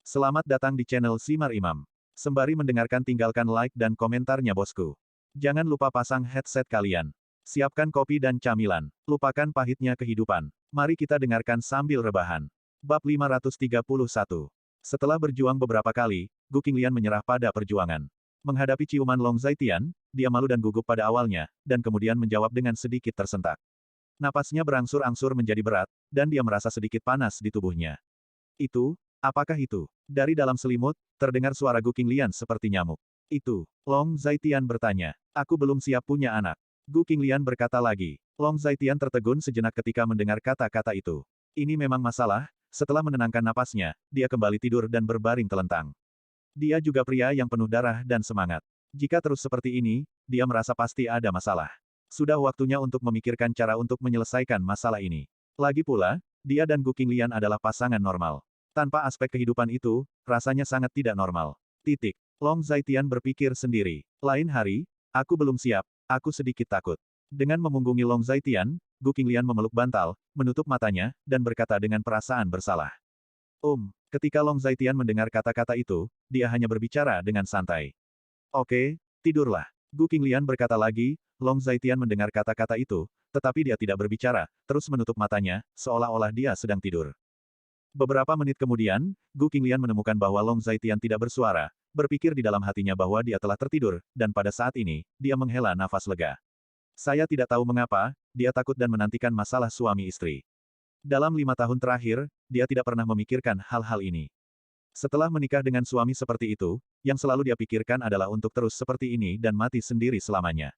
Selamat datang di channel Simar Imam. Sembari mendengarkan tinggalkan like dan komentarnya bosku. Jangan lupa pasang headset kalian. Siapkan kopi dan camilan. Lupakan pahitnya kehidupan. Mari kita dengarkan sambil rebahan. Bab 531. Setelah berjuang beberapa kali, Gu Qinglian menyerah pada perjuangan. Menghadapi ciuman Long Zaitian, dia malu dan gugup pada awalnya, dan kemudian menjawab dengan sedikit tersentak. Napasnya berangsur-angsur menjadi berat, dan dia merasa sedikit panas di tubuhnya. Apakah itu? Dari dalam selimut, terdengar suara Gu Qinglian seperti nyamuk. Itu, Long Zaitian bertanya. Aku belum siap punya anak. Gu Qinglian berkata lagi. Long Zaitian tertegun sejenak ketika mendengar kata-kata itu. Ini memang masalah, setelah menenangkan napasnya, dia kembali tidur dan berbaring telentang. Dia juga pria yang penuh darah dan semangat. Jika terus seperti ini, dia merasa pasti ada masalah. Sudah waktunya untuk memikirkan cara untuk menyelesaikan masalah ini. Lagi pula, dia dan Gu Qinglian adalah pasangan normal. Tanpa aspek kehidupan itu, rasanya sangat tidak normal. Long Zaitian berpikir sendiri. Lain hari, aku belum siap, aku sedikit takut. Dengan memunggungi Long Zaitian, Gu Qinglian memeluk bantal, menutup matanya, dan berkata dengan perasaan bersalah. Ketika Long Zaitian mendengar kata-kata itu, dia hanya berbicara dengan santai. Oke, tidurlah. Gu Qinglian berkata lagi. Long Zaitian mendengar kata-kata itu, tetapi dia tidak berbicara, terus menutup matanya, seolah-olah dia sedang tidur. Beberapa menit kemudian, Gu Qinglian menemukan bahwa Long Zaitian tidak bersuara, berpikir di dalam hatinya bahwa dia telah tertidur, dan pada saat ini, dia menghela nafas lega. Saya tidak tahu mengapa, dia takut dan menantikan masalah suami istri. Dalam 5 tahun terakhir, dia tidak pernah memikirkan hal-hal ini. Setelah menikah dengan suami seperti itu, yang selalu dia pikirkan adalah untuk terus seperti ini dan mati sendiri selamanya.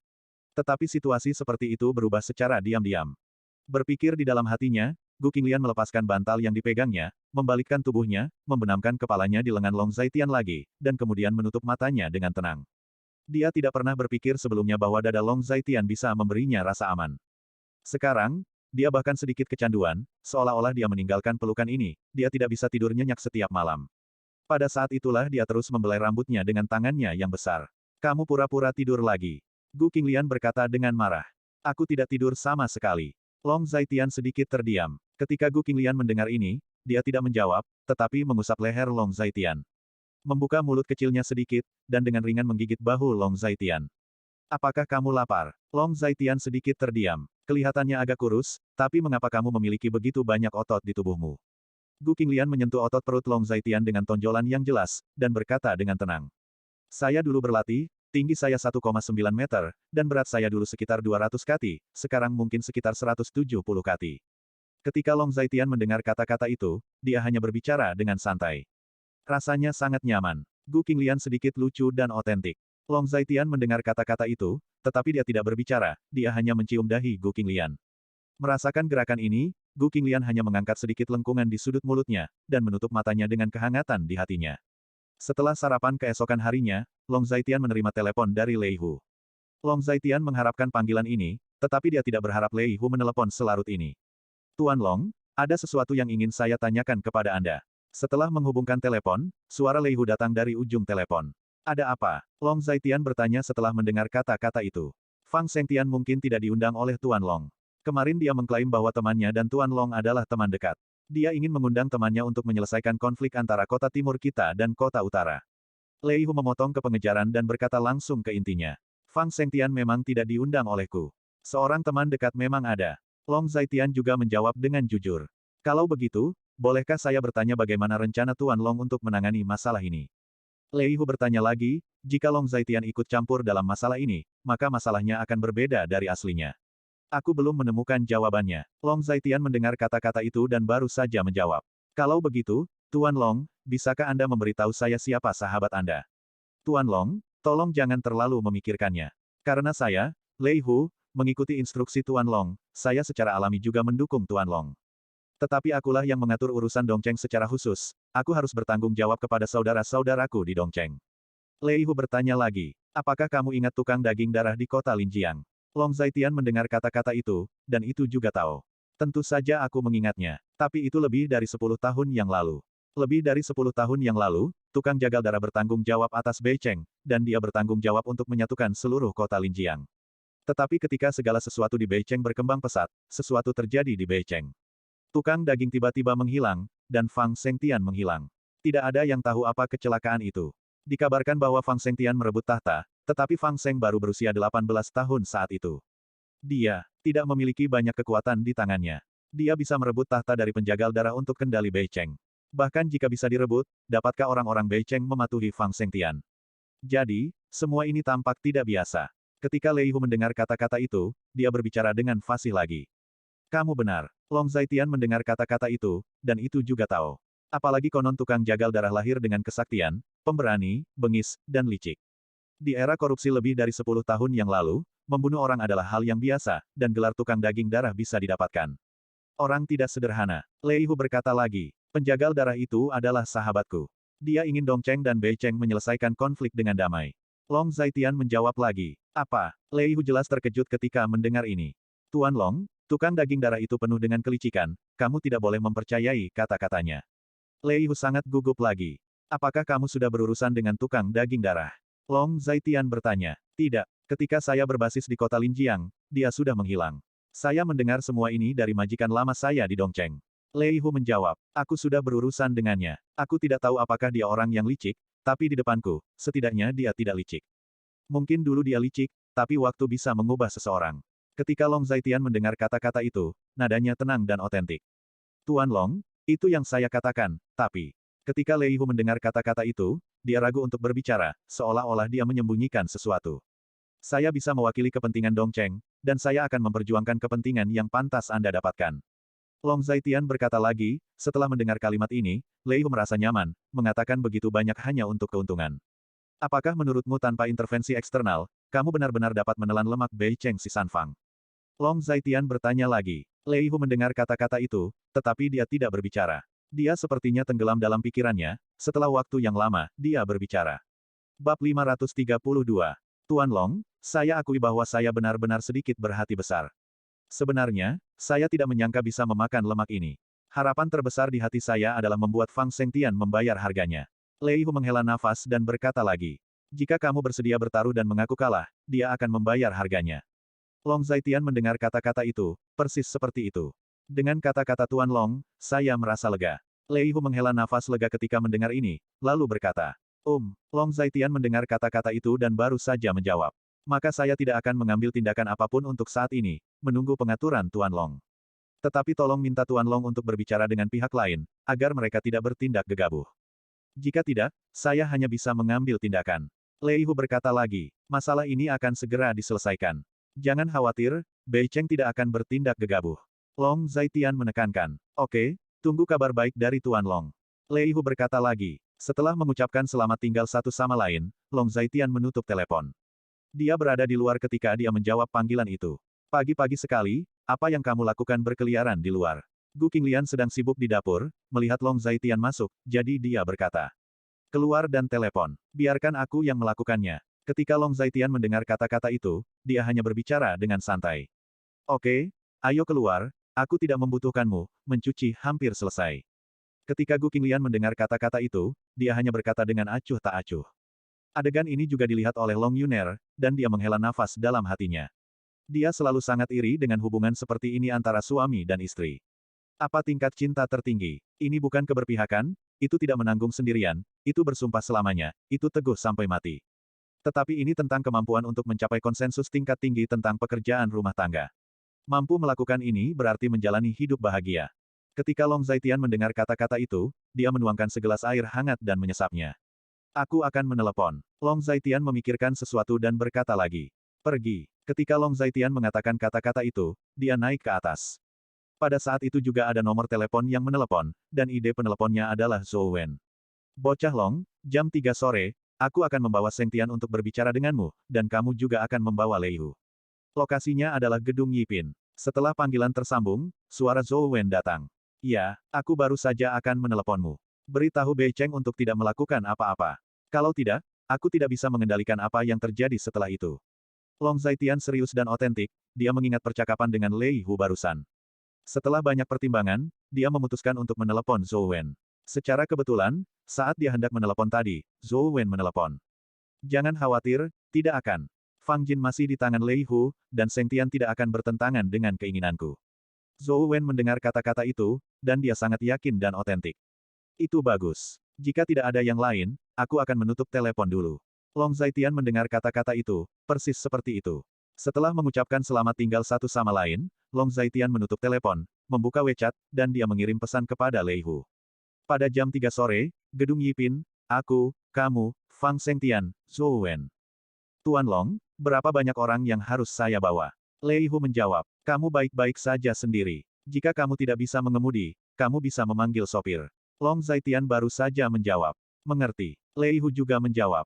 Tetapi situasi seperti itu berubah secara diam-diam. Berpikir di dalam hatinya, Gu Qinglian melepaskan bantal yang dipegangnya, membalikkan tubuhnya, membenamkan kepalanya di lengan Long Zaitian lagi, dan kemudian menutup matanya dengan tenang. Dia tidak pernah berpikir sebelumnya bahwa dada Long Zaitian bisa memberinya rasa aman. Sekarang, dia bahkan sedikit kecanduan, seolah-olah dia meninggalkan pelukan ini, dia tidak bisa tidur nyenyak setiap malam. Pada saat itulah dia terus membelai rambutnya dengan tangannya yang besar. Kamu pura-pura tidur lagi. Gu Qinglian berkata dengan marah. Aku tidak tidur sama sekali. Long Zaitian sedikit terdiam. Ketika Gu Qinglian mendengar ini, dia tidak menjawab, tetapi mengusap leher Long Zaitian. Membuka mulut kecilnya sedikit, dan dengan ringan menggigit bahu Long Zaitian. Apakah kamu lapar? Long Zaitian sedikit terdiam. Kelihatannya agak kurus, tapi mengapa kamu memiliki begitu banyak otot di tubuhmu? Gu Qinglian menyentuh otot perut Long Zaitian dengan tonjolan yang jelas, dan berkata dengan tenang. Saya dulu berlatih, tinggi saya 1,9 meter, dan berat saya dulu sekitar 200 kati, sekarang mungkin sekitar 170 kati. Ketika Long Zaitian mendengar kata-kata itu, dia hanya berbicara dengan santai. Rasanya sangat nyaman. Gu Qinglian sedikit lucu dan otentik. Long Zaitian mendengar kata-kata itu, tetapi dia tidak berbicara, dia hanya mencium dahi Gu Qinglian. Merasakan gerakan ini, Gu Qinglian hanya mengangkat sedikit lengkungan di sudut mulutnya, dan menutup matanya dengan kehangatan di hatinya. Setelah sarapan keesokan harinya, Long Zaitian menerima telepon dari Lei Hu. Long Zaitian mengharapkan panggilan ini, tetapi dia tidak berharap Lei Hu menelepon selarut ini. Tuan Long, ada sesuatu yang ingin saya tanyakan kepada Anda. Setelah menghubungkan telepon, suara Lei Hu datang dari ujung telepon. Ada apa? Long Zaitian bertanya setelah mendengar kata-kata itu. Fang Shengtian mungkin tidak diundang oleh Tuan Long. Kemarin dia mengklaim bahwa temannya dan Tuan Long adalah teman dekat. Dia ingin mengundang temannya untuk menyelesaikan konflik antara kota timur kita dan kota utara. Lei Hu memotong ke pengejaran dan berkata langsung ke intinya. Fang Shengtian memang tidak diundang olehku. Seorang teman dekat memang ada. Long Zaitian juga menjawab dengan jujur. Kalau begitu, bolehkah saya bertanya bagaimana rencana Tuan Long untuk menangani masalah ini? Lei Hu bertanya lagi, jika Long Zaitian ikut campur dalam masalah ini, maka masalahnya akan berbeda dari aslinya. Aku belum menemukan jawabannya. Long Zaitian mendengar kata-kata itu dan baru saja menjawab. Kalau begitu, Tuan Long, bisakah Anda memberitahu saya siapa sahabat Anda? Tuan Long, tolong jangan terlalu memikirkannya. Karena saya, Lei Hu, mengikuti instruksi Tuan Long, saya secara alami juga mendukung Tuan Long. Tetapi akulah yang mengatur urusan Dongcheng secara khusus, aku harus bertanggung jawab kepada saudara-saudaraku di Dongcheng. Lei Hu bertanya lagi, apakah kamu ingat tukang daging darah di kota Linjiang? Long Zaitian mendengar kata-kata itu, dan itu juga tahu. Tentu saja aku mengingatnya. Tapi itu lebih dari 10 tahun yang lalu. Lebih dari 10 tahun yang lalu, tukang jagal darah bertanggung jawab atas Beicheng, dan dia bertanggung jawab untuk menyatukan seluruh kota Linjiang. Tetapi ketika segala sesuatu di Beicheng berkembang pesat, sesuatu terjadi di Beicheng. Tukang daging tiba-tiba menghilang, dan Fang Shengtian menghilang. Tidak ada yang tahu apa kecelakaan itu. Dikabarkan bahwa Fang Zhengtian merebut tahta, tetapi Fang Zheng baru berusia 18 tahun saat itu. Dia tidak memiliki banyak kekuatan di tangannya. Dia bisa merebut tahta dari penjagal darah untuk kendali Bei Cheng. Bahkan jika bisa direbut, dapatkah orang-orang Bei Cheng mematuhi Fang Zhengtian? Jadi, semua ini tampak tidak biasa. Ketika Lei Hu mendengar kata-kata itu, dia berbicara dengan fasih lagi. Kamu benar. Long Zaitian mendengar kata-kata itu, dan itu juga Tao. Apalagi konon tukang jagal darah lahir dengan kesaktian, pemberani, bengis, dan licik. Di era korupsi lebih dari 10 tahun yang lalu, membunuh orang adalah hal yang biasa, dan gelar tukang daging darah bisa didapatkan. Orang tidak sederhana. Lei Hu berkata lagi, penjagal darah itu adalah sahabatku. Dia ingin Dong Cheng dan Bei Cheng menyelesaikan konflik dengan damai. Long Zaitian menjawab lagi. Apa? Lei Hu jelas terkejut ketika mendengar ini. Tuan Long, tukang daging darah itu penuh dengan kelicikan, kamu tidak boleh mempercayai kata-katanya. Lei Hu sangat gugup lagi. Apakah kamu sudah berurusan dengan tukang daging darah? Long Zaitian bertanya. Tidak. Ketika saya berbasis di kota Linjiang, dia sudah menghilang. Saya mendengar semua ini dari majikan lama saya di Dongcheng. Lei Hu menjawab. Aku sudah berurusan dengannya. Aku tidak tahu apakah dia orang yang licik, tapi di depanku, setidaknya dia tidak licik. Mungkin dulu dia licik, tapi waktu bisa mengubah seseorang. Ketika Long Zaitian mendengar kata-kata itu, nadanya tenang dan otentik. Tuan Long, itu yang saya katakan, tapi... Ketika Lei Hu mendengar kata-kata itu, dia ragu untuk berbicara, seolah-olah dia menyembunyikan sesuatu. Saya bisa mewakili kepentingan Dongcheng, dan saya akan memperjuangkan kepentingan yang pantas Anda dapatkan. Long Zaitian berkata lagi, setelah mendengar kalimat ini, Lei Hu merasa nyaman, mengatakan begitu banyak hanya untuk keuntungan. Apakah menurutmu tanpa intervensi eksternal, kamu benar-benar dapat menelan lemak Bei Cheng si Sanfang? Long Zaitian bertanya lagi. Lei Hu mendengar kata-kata itu, tetapi dia tidak berbicara. Dia sepertinya tenggelam dalam pikirannya, setelah waktu yang lama, dia berbicara. Bab 532. Tuan Long, saya akui bahwa saya benar-benar sedikit berhati besar. Sebenarnya, saya tidak menyangka bisa memakan lemak ini. Harapan terbesar di hati saya adalah membuat Fang Zhengtian membayar harganya. Lei Hu menghela nafas dan berkata lagi. Jika kamu bersedia bertaruh dan mengaku kalah, dia akan membayar harganya. Long Zaitian mendengar kata-kata itu, persis seperti itu. Dengan kata-kata Tuan Long, saya merasa lega. Lei Hu menghela nafas lega ketika mendengar ini, lalu berkata, Long Zaitian mendengar kata-kata itu dan baru saja menjawab. Maka saya tidak akan mengambil tindakan apapun untuk saat ini, menunggu pengaturan Tuan Long. Tetapi tolong minta Tuan Long untuk berbicara dengan pihak lain, agar mereka tidak bertindak gegabah. Jika tidak, saya hanya bisa mengambil tindakan. Lei Hu berkata lagi, masalah ini akan segera diselesaikan. Jangan khawatir, Bei Cheng tidak akan bertindak gegabah. Long Zaitian menekankan. Oke, tunggu kabar baik dari Tuan Long. Lei Hu berkata lagi. Setelah mengucapkan selamat tinggal satu sama lain, Long Zaitian menutup telepon. Dia berada di luar ketika dia menjawab panggilan itu. Pagi-pagi sekali, apa yang kamu lakukan berkeliaran di luar? Gu Qinglian sedang sibuk di dapur, melihat Long Zaitian masuk, jadi dia berkata. Keluar dan telepon. Biarkan aku yang melakukannya. Ketika Long Zaitian mendengar kata-kata itu, dia hanya berbicara dengan santai. Oke, ayo keluar. Aku tidak membutuhkanmu, mencuci hampir selesai. Ketika Gu Qinglian mendengar kata-kata itu, dia hanya berkata dengan acuh tak acuh. Adegan ini juga dilihat oleh Long Yuner, dan dia menghela nafas dalam hatinya. Dia selalu sangat iri dengan hubungan seperti ini antara suami dan istri. Apa tingkat cinta tertinggi? Ini bukan keberpihakan, itu tidak menanggung sendirian, itu bersumpah selamanya, itu teguh sampai mati. Tetapi ini tentang kemampuan untuk mencapai konsensus tingkat tinggi tentang pekerjaan rumah tangga. Mampu melakukan ini berarti menjalani hidup bahagia. Ketika Long Zaitian mendengar kata-kata itu, dia menuangkan segelas air hangat dan menyesapnya. Aku akan menelepon. Long Zaitian memikirkan sesuatu dan berkata lagi. Pergi. Ketika Long Zaitian mengatakan kata-kata itu, dia naik ke atas. Pada saat itu juga ada nomor telepon yang menelepon, dan ide peneleponnya adalah Zhou Wen. Bocah Long, jam 3 sore, aku akan membawa Zhengtian untuk berbicara denganmu, dan kamu juga akan membawa Lei Hu. Lokasinya adalah Gedung Yipin. Setelah panggilan tersambung, suara Zhou Wen datang. Ya, aku baru saja akan meneleponmu. Beritahu Bei Cheng untuk tidak melakukan apa-apa. Kalau tidak, aku tidak bisa mengendalikan apa yang terjadi setelah itu. Long Zaitian serius dan otentik, dia mengingat percakapan dengan Lei Hu barusan. Setelah banyak pertimbangan, dia memutuskan untuk menelepon Zhou Wen. Secara kebetulan, saat dia hendak menelepon tadi, Zhou Wen menelepon. Jangan khawatir, tidak akan. Fang Jin masih di tangan Lei Hu, dan Zhengtian tidak akan bertentangan dengan keinginanku. Zhou Wen mendengar kata-kata itu, dan dia sangat yakin dan otentik. Itu bagus. Jika tidak ada yang lain, aku akan menutup telepon dulu. Long Zaitian mendengar kata-kata itu, persis seperti itu. Setelah mengucapkan selamat tinggal satu sama lain, Long Zaitian menutup telepon, membuka WeChat, dan dia mengirim pesan kepada Lei Hu. Pada jam 3 sore, Gedung Yipin, aku, kamu, Fang Shengtian, Zhou Wen. Tuan Long, berapa banyak orang yang harus saya bawa? Lei Hu menjawab, kamu baik-baik saja sendiri. Jika kamu tidak bisa mengemudi, kamu bisa memanggil sopir. Long Zaitian baru saja menjawab. Mengerti. Lei Hu juga menjawab.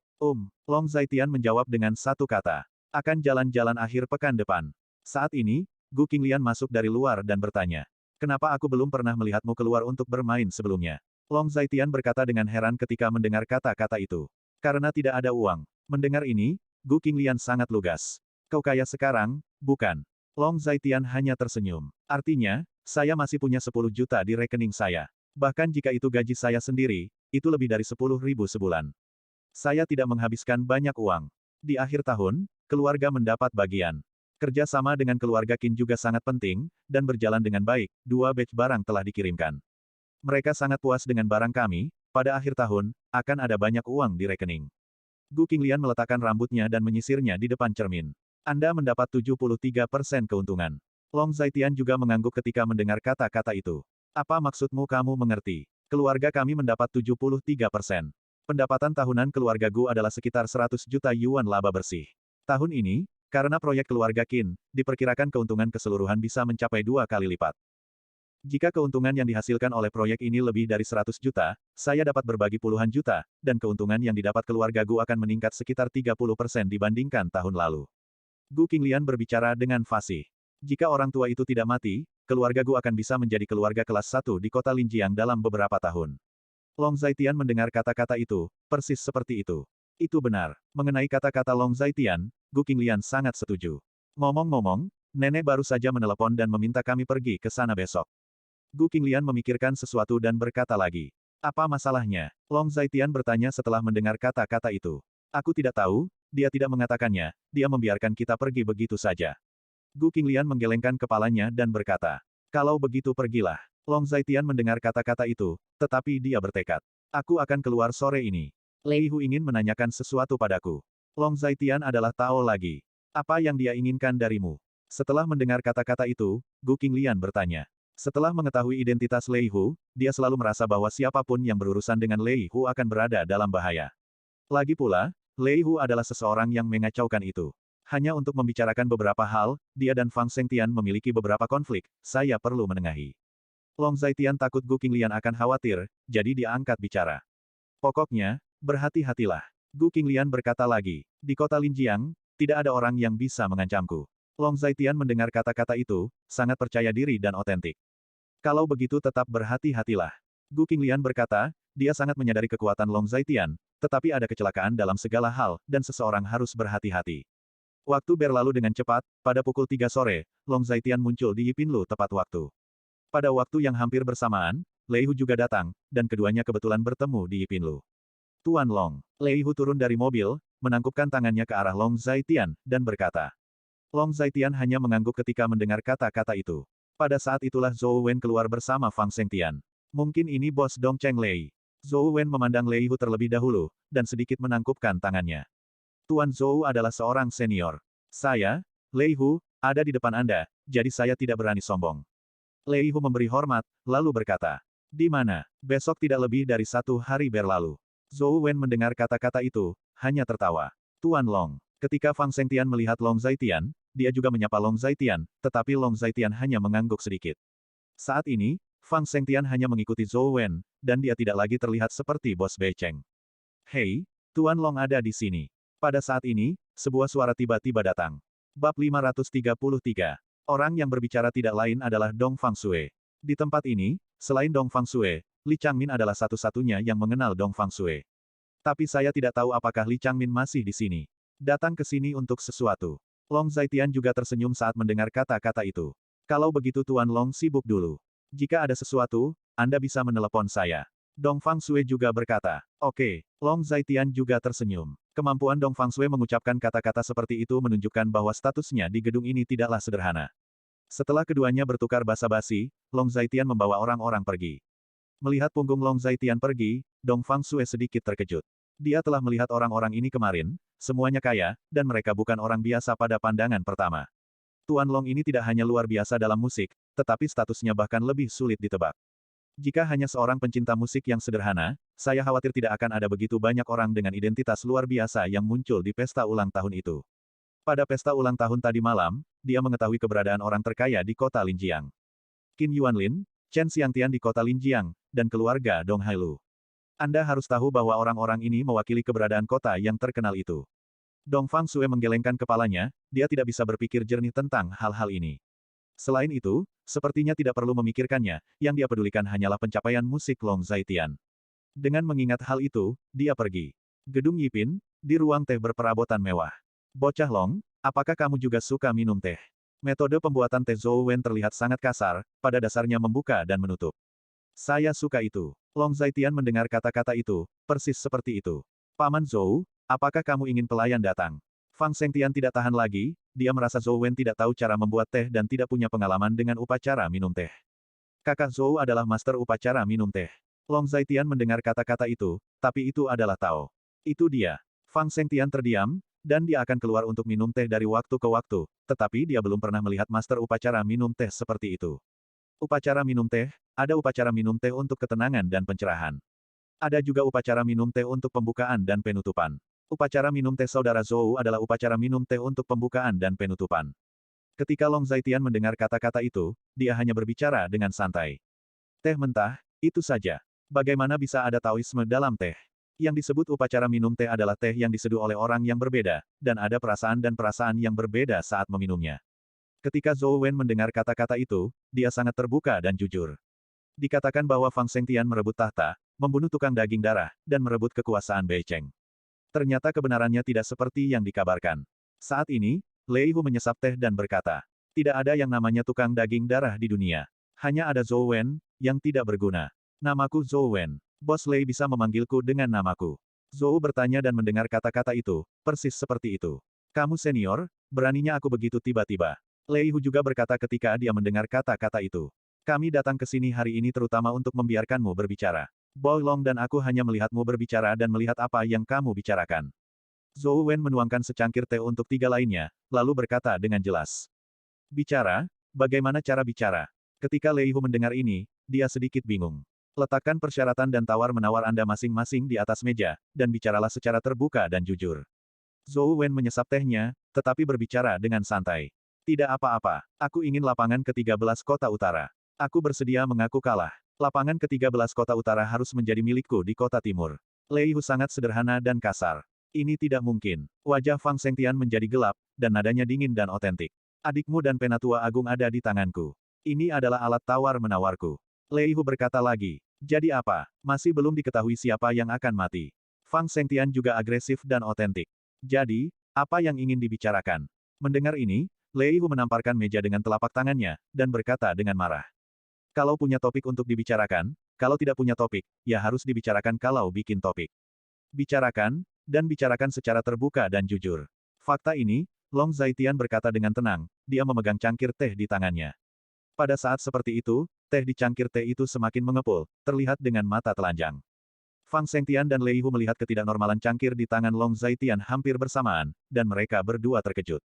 Long Zaitian menjawab dengan satu kata. Akan jalan-jalan akhir pekan depan. Saat ini, Gu Qinglian masuk dari luar dan bertanya. Kenapa aku belum pernah melihatmu keluar untuk bermain sebelumnya? Long Zaitian berkata dengan heran ketika mendengar kata-kata itu. Karena tidak ada uang. Mendengar ini, Gu Qinglian sangat lugas. Kau kaya sekarang, bukan? Long Zaitian hanya tersenyum. Artinya, saya masih punya 10 juta di rekening saya. Bahkan jika itu gaji saya sendiri, itu lebih dari 10.000 sebulan. Saya tidak menghabiskan banyak uang. Di akhir tahun, keluarga mendapat bagian. Kerja sama dengan keluarga Qin juga sangat penting, dan berjalan dengan baik, 2 batch barang telah dikirimkan. Mereka sangat puas dengan barang kami, pada akhir tahun, akan ada banyak uang di rekening. Gu Qinglian meletakkan rambutnya dan menyisirnya di depan cermin. Anda mendapat 73% keuntungan. Long Zaitian juga mengangguk ketika mendengar kata-kata itu. Apa maksudmu kamu mengerti? Keluarga kami mendapat 73%. Pendapatan tahunan keluarga Gu adalah sekitar 100 juta yuan laba bersih. Tahun ini, karena proyek keluarga Qin, diperkirakan keuntungan keseluruhan bisa mencapai 2 kali lipat. Jika keuntungan yang dihasilkan oleh proyek ini lebih dari 100 juta, saya dapat berbagi puluhan juta, dan keuntungan yang didapat keluarga Gu akan meningkat sekitar 30% dibandingkan tahun lalu. Gu Qinglian berbicara dengan fasih. Jika orang tua itu tidak mati, keluarga Gu akan bisa menjadi keluarga kelas 1 di kota Linjiang dalam beberapa tahun. Long Zaitian mendengar kata-kata itu, persis seperti itu. Itu benar. Mengenai kata-kata Long Zaitian, Gu Qinglian sangat setuju. Ngomong-ngomong, nenek baru saja menelepon dan meminta kami pergi ke sana besok. Gu Qinglian memikirkan sesuatu dan berkata lagi. Apa masalahnya? Long Zaitian bertanya setelah mendengar kata-kata itu. Aku tidak tahu, dia tidak mengatakannya, dia membiarkan kita pergi begitu saja. Gu Qinglian menggelengkan kepalanya dan berkata. Kalau begitu pergilah. Long Zaitian mendengar kata-kata itu, tetapi dia bertekad. Aku akan keluar sore ini. Lei Hu ingin menanyakan sesuatu padaku. Long Zaitian adalah Tao lagi. Apa yang dia inginkan darimu? Setelah mendengar kata-kata itu, Gu Qinglian bertanya. Setelah mengetahui identitas Lei Hu, dia selalu merasa bahwa siapapun yang berurusan dengan Lei Hu akan berada dalam bahaya. Lagi pula, Lei Hu adalah seseorang yang mengacaukan itu. Hanya untuk membicarakan beberapa hal, dia dan Fang Shengtian memiliki beberapa konflik, saya perlu menengahi. Long Zaitian takut Gu Qinglian akan khawatir, jadi dia angkat bicara. Pokoknya, berhati-hatilah. Gu Qinglian berkata lagi, di kota Linjiang, tidak ada orang yang bisa mengancamku. Long Zaitian mendengar kata-kata itu, sangat percaya diri dan otentik. Kalau begitu tetap berhati-hatilah. Gu Qinglian berkata, dia sangat menyadari kekuatan Long Zaitian, tetapi ada kecelakaan dalam segala hal, dan seseorang harus berhati-hati. Waktu berlalu dengan cepat, pada pukul 3 sore, Long Zaitian muncul di Yipinlu tepat waktu. Pada waktu yang hampir bersamaan, Lei Hu juga datang, dan keduanya kebetulan bertemu di Yipinlu. Tuan Long, Lei Hu turun dari mobil, menangkupkan tangannya ke arah Long Zaitian, dan berkata. Long Zaitian hanya mengangguk ketika mendengar kata-kata itu. Pada saat itulah Zhou Wen keluar bersama Fang Shengtian. Mungkin ini bos Dong Cheng Lei. Zhou Wen memandang Lei Hu terlebih dahulu, dan sedikit menangkupkan tangannya. Tuan Zhou adalah seorang senior. Saya, Lei Hu, ada di depan Anda, jadi saya tidak berani sombong. Lei Hu memberi hormat, lalu berkata. Di mana? Besok tidak lebih dari 1 hari berlalu. Zhou Wen mendengar kata-kata itu, hanya tertawa. Tuan Long. Ketika Fang Shengtian melihat Long Zaitian, dia juga menyapa Long Zaitian, tetapi Long Zaitian hanya mengangguk sedikit. Saat ini, Fang Shengtian hanya mengikuti Zhou Wen, dan dia tidak lagi terlihat seperti bos Beicheng. Hei, Tuan Long ada di sini. Pada saat ini, sebuah suara tiba-tiba datang. Bab 533. Orang yang berbicara tidak lain adalah Dong Fangsue. Di tempat ini, selain Dong Fangsue, Li Changmin adalah satu-satunya yang mengenal Dong Fangsue. Tapi saya tidak tahu apakah Li Changmin masih di sini. Datang ke sini untuk sesuatu. Long Zaitian juga tersenyum saat mendengar kata-kata itu. Kalau begitu Tuan Long sibuk dulu. Jika ada sesuatu, Anda bisa menelepon saya. Dong Fangsue juga berkata. Oke, Long Zaitian juga tersenyum. Kemampuan Dong Fangsue mengucapkan kata-kata seperti itu menunjukkan bahwa statusnya di gedung ini tidaklah sederhana. Setelah keduanya bertukar basa-basi, Long Zaitian membawa orang-orang pergi. Melihat punggung Long Zaitian pergi, Dong Fangxue sedikit terkejut. Dia telah melihat orang-orang ini kemarin, semuanya kaya, dan mereka bukan orang biasa pada pandangan pertama. Tuan Long ini tidak hanya luar biasa dalam musik, tetapi statusnya bahkan lebih sulit ditebak. Jika hanya seorang pencinta musik yang sederhana, saya khawatir tidak akan ada begitu banyak orang dengan identitas luar biasa yang muncul di pesta ulang tahun itu. Pada pesta ulang tahun tadi malam, dia mengetahui keberadaan orang terkaya di kota Linjiang. Qin Yuanlin, Chen Xiangtian di kota Linjiang, dan keluarga Dong Hailu. Anda harus tahu bahwa orang-orang ini mewakili keberadaan kota yang terkenal itu. Dong Fangxue menggelengkan kepalanya, dia tidak bisa berpikir jernih tentang hal-hal ini. Selain itu, sepertinya tidak perlu memikirkannya, yang dia pedulikan hanyalah pencapaian musik Long Zaitian. Dengan mengingat hal itu, dia pergi. Gedung Yipin, di ruang teh berperabotan mewah. Bocah Long, apakah kamu juga suka minum teh? Metode pembuatan teh Zhou Wen terlihat sangat kasar, pada dasarnya membuka dan menutup. Saya suka itu. Long Zaitian mendengar kata-kata itu, persis seperti itu. Paman Zhou, apakah kamu ingin pelayan datang? Fang Shengtian tidak tahan lagi, dia merasa Zhou Wen tidak tahu cara membuat teh dan tidak punya pengalaman dengan upacara minum teh. Kakak Zhou adalah master upacara minum teh. Long Zaitian mendengar kata-kata itu, tapi itu adalah Tao. Itu dia. Fang Shengtian terdiam, dan dia akan keluar untuk minum teh dari waktu ke waktu, tetapi dia belum pernah melihat master upacara minum teh seperti itu. Upacara minum teh, ada upacara minum teh untuk ketenangan dan pencerahan. Ada juga upacara minum teh untuk pembukaan dan penutupan. Upacara minum teh saudara Zhou adalah upacara minum teh untuk pembukaan dan penutupan. Ketika Long Zaitian mendengar kata-kata itu, dia hanya berbicara dengan santai. Teh mentah, itu saja. Bagaimana bisa ada Taoisme dalam teh? Yang disebut upacara minum teh adalah teh yang diseduh oleh orang yang berbeda, dan ada perasaan dan perasaan yang berbeda saat meminumnya. Ketika Zhou Wen mendengar kata-kata itu, dia sangat terbuka dan jujur. Dikatakan bahwa Fang Shengtian merebut tahta, membunuh tukang daging darah, dan merebut kekuasaan Bei Cheng. Ternyata kebenarannya tidak seperti yang dikabarkan. Saat ini, Lei Hu menyesap teh dan berkata, tidak ada yang namanya tukang daging darah di dunia. Hanya ada Zhou Wen, yang tidak berguna. Namaku Zhou Wen. Bos Lei bisa memanggilku dengan namaku. Zhou bertanya dan mendengar kata-kata itu, persis seperti itu. Kamu senior, beraninya aku begitu tiba-tiba. Lei Hu juga berkata ketika dia mendengar kata-kata itu. Kami datang ke sini hari ini terutama untuk membiarkanmu berbicara. Bo Long dan aku hanya melihatmu berbicara dan melihat apa yang kamu bicarakan. Zhou Wen menuangkan secangkir teh untuk tiga lainnya, lalu berkata dengan jelas. Bicara? Bagaimana cara bicara? Ketika Lei Hu mendengar ini, dia sedikit bingung. Letakkan persyaratan dan tawar-menawar Anda masing-masing di atas meja, dan bicaralah secara terbuka dan jujur. Zhou Wen menyesap tehnya, tetapi berbicara dengan santai. Tidak apa-apa, aku ingin lapangan ke-13 kota utara. Aku bersedia mengaku kalah. Lapangan ke-13 kota utara harus menjadi milikku di kota timur. Lei Hu sangat sederhana dan kasar. Ini tidak mungkin. Wajah Fang Shengtian menjadi gelap, dan nadanya dingin dan otentik. Adikmu dan penatua agung ada di tanganku. Ini adalah alat tawar-menawarku. Lei Hu berkata lagi. Jadi apa? Masih belum diketahui siapa yang akan mati. Fang Shengtian juga agresif dan otentik. Jadi, apa yang ingin dibicarakan? Mendengar ini, Lei Hu menamparkan meja dengan telapak tangannya, dan berkata dengan marah. Kalau punya topik untuk dibicarakan, kalau tidak punya topik, ya harus dibicarakan kalau bikin topik. Bicarakan, dan bicarakan secara terbuka dan jujur. Fakta ini, Long Zaitian berkata dengan tenang, dia memegang cangkir teh di tangannya. Pada saat seperti itu, teh di cangkir teh itu semakin mengepul, terlihat dengan mata telanjang. Fang Shengtian dan Lei Hu melihat ketidaknormalan cangkir di tangan Long Zaitian hampir bersamaan, dan mereka berdua terkejut.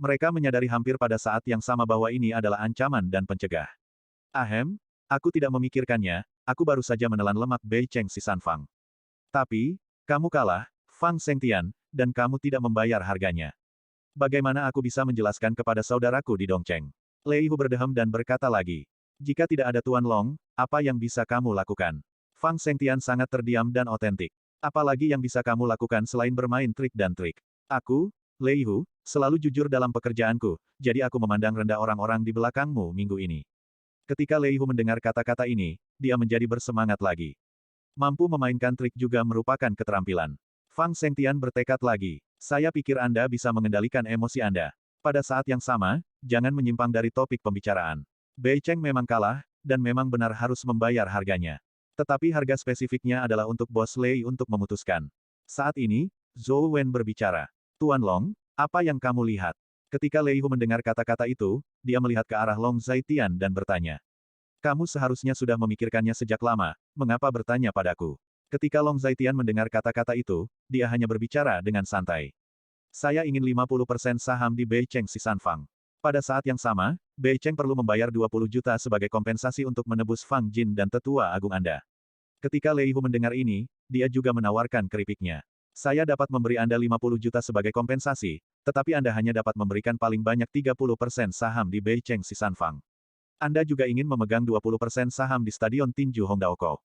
Mereka menyadari hampir pada saat yang sama bahwa ini adalah ancaman dan pencegah. Ahem, aku tidak memikirkannya, aku baru saja menelan lemak Bei Cheng si San Fang. Tapi, kamu kalah, Fang Shengtian, dan kamu tidak membayar harganya. Bagaimana aku bisa menjelaskan kepada saudaraku di Dongcheng? Lei Hu berdeham dan berkata lagi. Jika tidak ada Tuan Long, apa yang bisa kamu lakukan? Fang Shengtian sangat terdiam dan otentik. Apalagi yang bisa kamu lakukan selain bermain trik dan trik? Aku, Lei Hu, selalu jujur dalam pekerjaanku, jadi aku memandang rendah orang-orang di belakangmu minggu ini. Ketika Lei Hu mendengar kata-kata ini, dia menjadi bersemangat lagi. Mampu memainkan trik juga merupakan keterampilan. Fang Shengtian bertekad lagi. Saya pikir Anda bisa mengendalikan emosi Anda. Pada saat yang sama, jangan menyimpang dari topik pembicaraan. Bei Cheng memang kalah, dan memang benar harus membayar harganya. Tetapi harga spesifiknya adalah untuk Bos Lei untuk memutuskan. Saat ini, Zhou Wen berbicara. Tuan Long, apa yang kamu lihat? Ketika Lei Hu mendengar kata-kata itu, dia melihat ke arah Long Zaitian dan bertanya. Kamu seharusnya sudah memikirkannya sejak lama, mengapa bertanya padaku? Ketika Long Zaitian mendengar kata-kata itu, dia hanya berbicara dengan santai. Saya ingin 50% saham di Beicheng Sisanfang. Pada saat yang sama, Beicheng perlu membayar 20 juta sebagai kompensasi untuk menebus Fang Jin dan tetua agung Anda. Ketika Lei Hu mendengar ini, dia juga menawarkan keripiknya. Saya dapat memberi Anda 50 juta sebagai kompensasi, tetapi Anda hanya dapat memberikan paling banyak 30% saham di Beicheng Sisanfang. Anda juga ingin memegang 20% saham di Stadion Tinju Hongdaoko.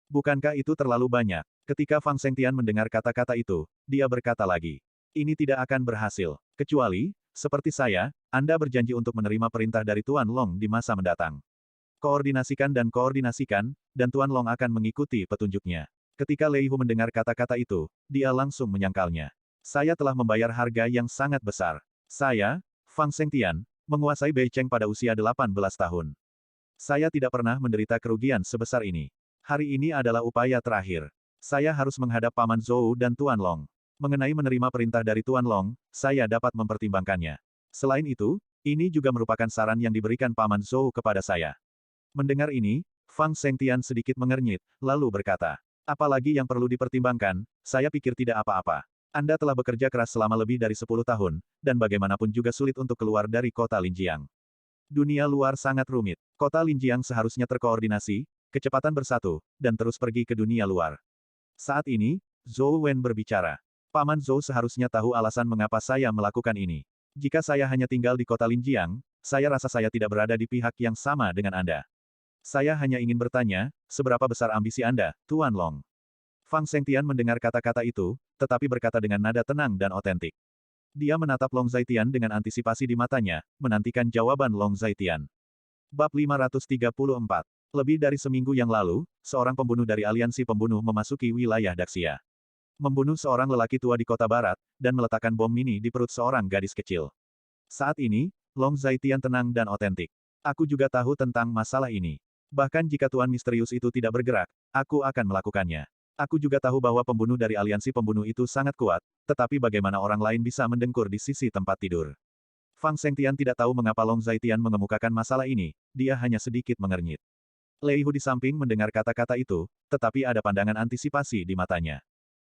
Bukankah itu terlalu banyak? Ketika Fang Zhengtian mendengar kata-kata itu, dia berkata lagi. Ini tidak akan berhasil. Kecuali, seperti saya, Anda berjanji untuk menerima perintah dari Tuan Long di masa mendatang. Koordinasikan, dan Tuan Long akan mengikuti petunjuknya. Ketika Lei Hu mendengar kata-kata itu, dia langsung menyangkalnya. Saya telah membayar harga yang sangat besar. Saya, Fang Zhengtian, menguasai Beicheng pada usia 18 tahun. Saya tidak pernah menderita kerugian sebesar ini. Hari ini adalah upaya terakhir. Saya harus menghadap Paman Zhou dan Tuan Long. Mengenai menerima perintah dari Tuan Long, saya dapat mempertimbangkannya. Selain itu, ini juga merupakan saran yang diberikan Paman Zhou kepada saya. Mendengar ini, Fang Zhengtian sedikit mengernyit, lalu berkata, apalagi yang perlu dipertimbangkan, saya pikir tidak apa-apa. Anda telah bekerja keras selama lebih dari 10 tahun, dan bagaimanapun juga sulit untuk keluar dari kota Linjiang. Dunia luar sangat rumit. Kota Linjiang seharusnya terkoordinasi, kecepatan bersatu, dan terus pergi ke dunia luar. Saat ini, Zhou Wen berbicara. Paman Zhou seharusnya tahu alasan mengapa saya melakukan ini. Jika saya hanya tinggal di kota Linjiang, saya rasa saya tidak berada di pihak yang sama dengan Anda. Saya hanya ingin bertanya, seberapa besar ambisi Anda, Tuan Long? Fang Zhengtian mendengar kata-kata itu, tetapi berkata dengan nada tenang dan otentik. Dia menatap Long Zaitian dengan antisipasi di matanya, menantikan jawaban Long Zaitian. Bab 534. Lebih dari seminggu yang lalu, seorang pembunuh dari aliansi pembunuh memasuki wilayah Daxia. Membunuh seorang lelaki tua di kota barat, dan meletakkan bom mini di perut seorang gadis kecil. Saat ini, Long Zaitian tenang dan otentik. Aku juga tahu tentang masalah ini. Bahkan jika Tuan misterius itu tidak bergerak, aku akan melakukannya. Aku juga tahu bahwa pembunuh dari aliansi pembunuh itu sangat kuat, tetapi bagaimana orang lain bisa mendengkur di sisi tempat tidur. Fang Zhengtian tidak tahu mengapa Long Zaitian mengemukakan masalah ini, dia hanya sedikit mengernyit. Lei Hu di samping mendengar kata-kata itu, tetapi ada pandangan antisipasi di matanya.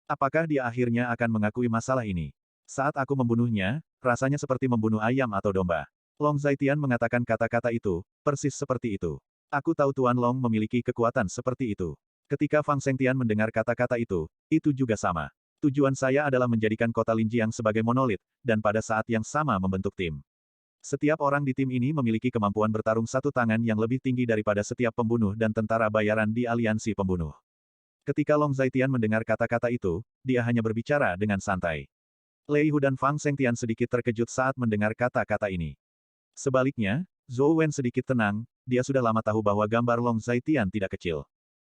Apakah dia akhirnya akan mengakui masalah ini? Saat aku membunuhnya, rasanya seperti membunuh ayam atau domba. Long Zaitian mengatakan kata-kata itu, persis seperti itu. Aku tahu Tuan Long memiliki kekuatan seperti itu. Ketika Fang Zhengtian mendengar kata-kata itu juga sama. Tujuan saya adalah menjadikan kota Linjiang sebagai monolit, dan pada saat yang sama membentuk tim. Setiap orang di tim ini memiliki kemampuan bertarung satu tangan yang lebih tinggi daripada setiap pembunuh dan tentara bayaran di aliansi pembunuh. Ketika Long Zaitian mendengar kata-kata itu, dia hanya berbicara dengan santai. Lei Hu dan Fang Zhengtian sedikit terkejut saat mendengar kata-kata ini. Sebaliknya, Zhou Wen sedikit tenang, dia sudah lama tahu bahwa gambar Long Zaitian tidak kecil.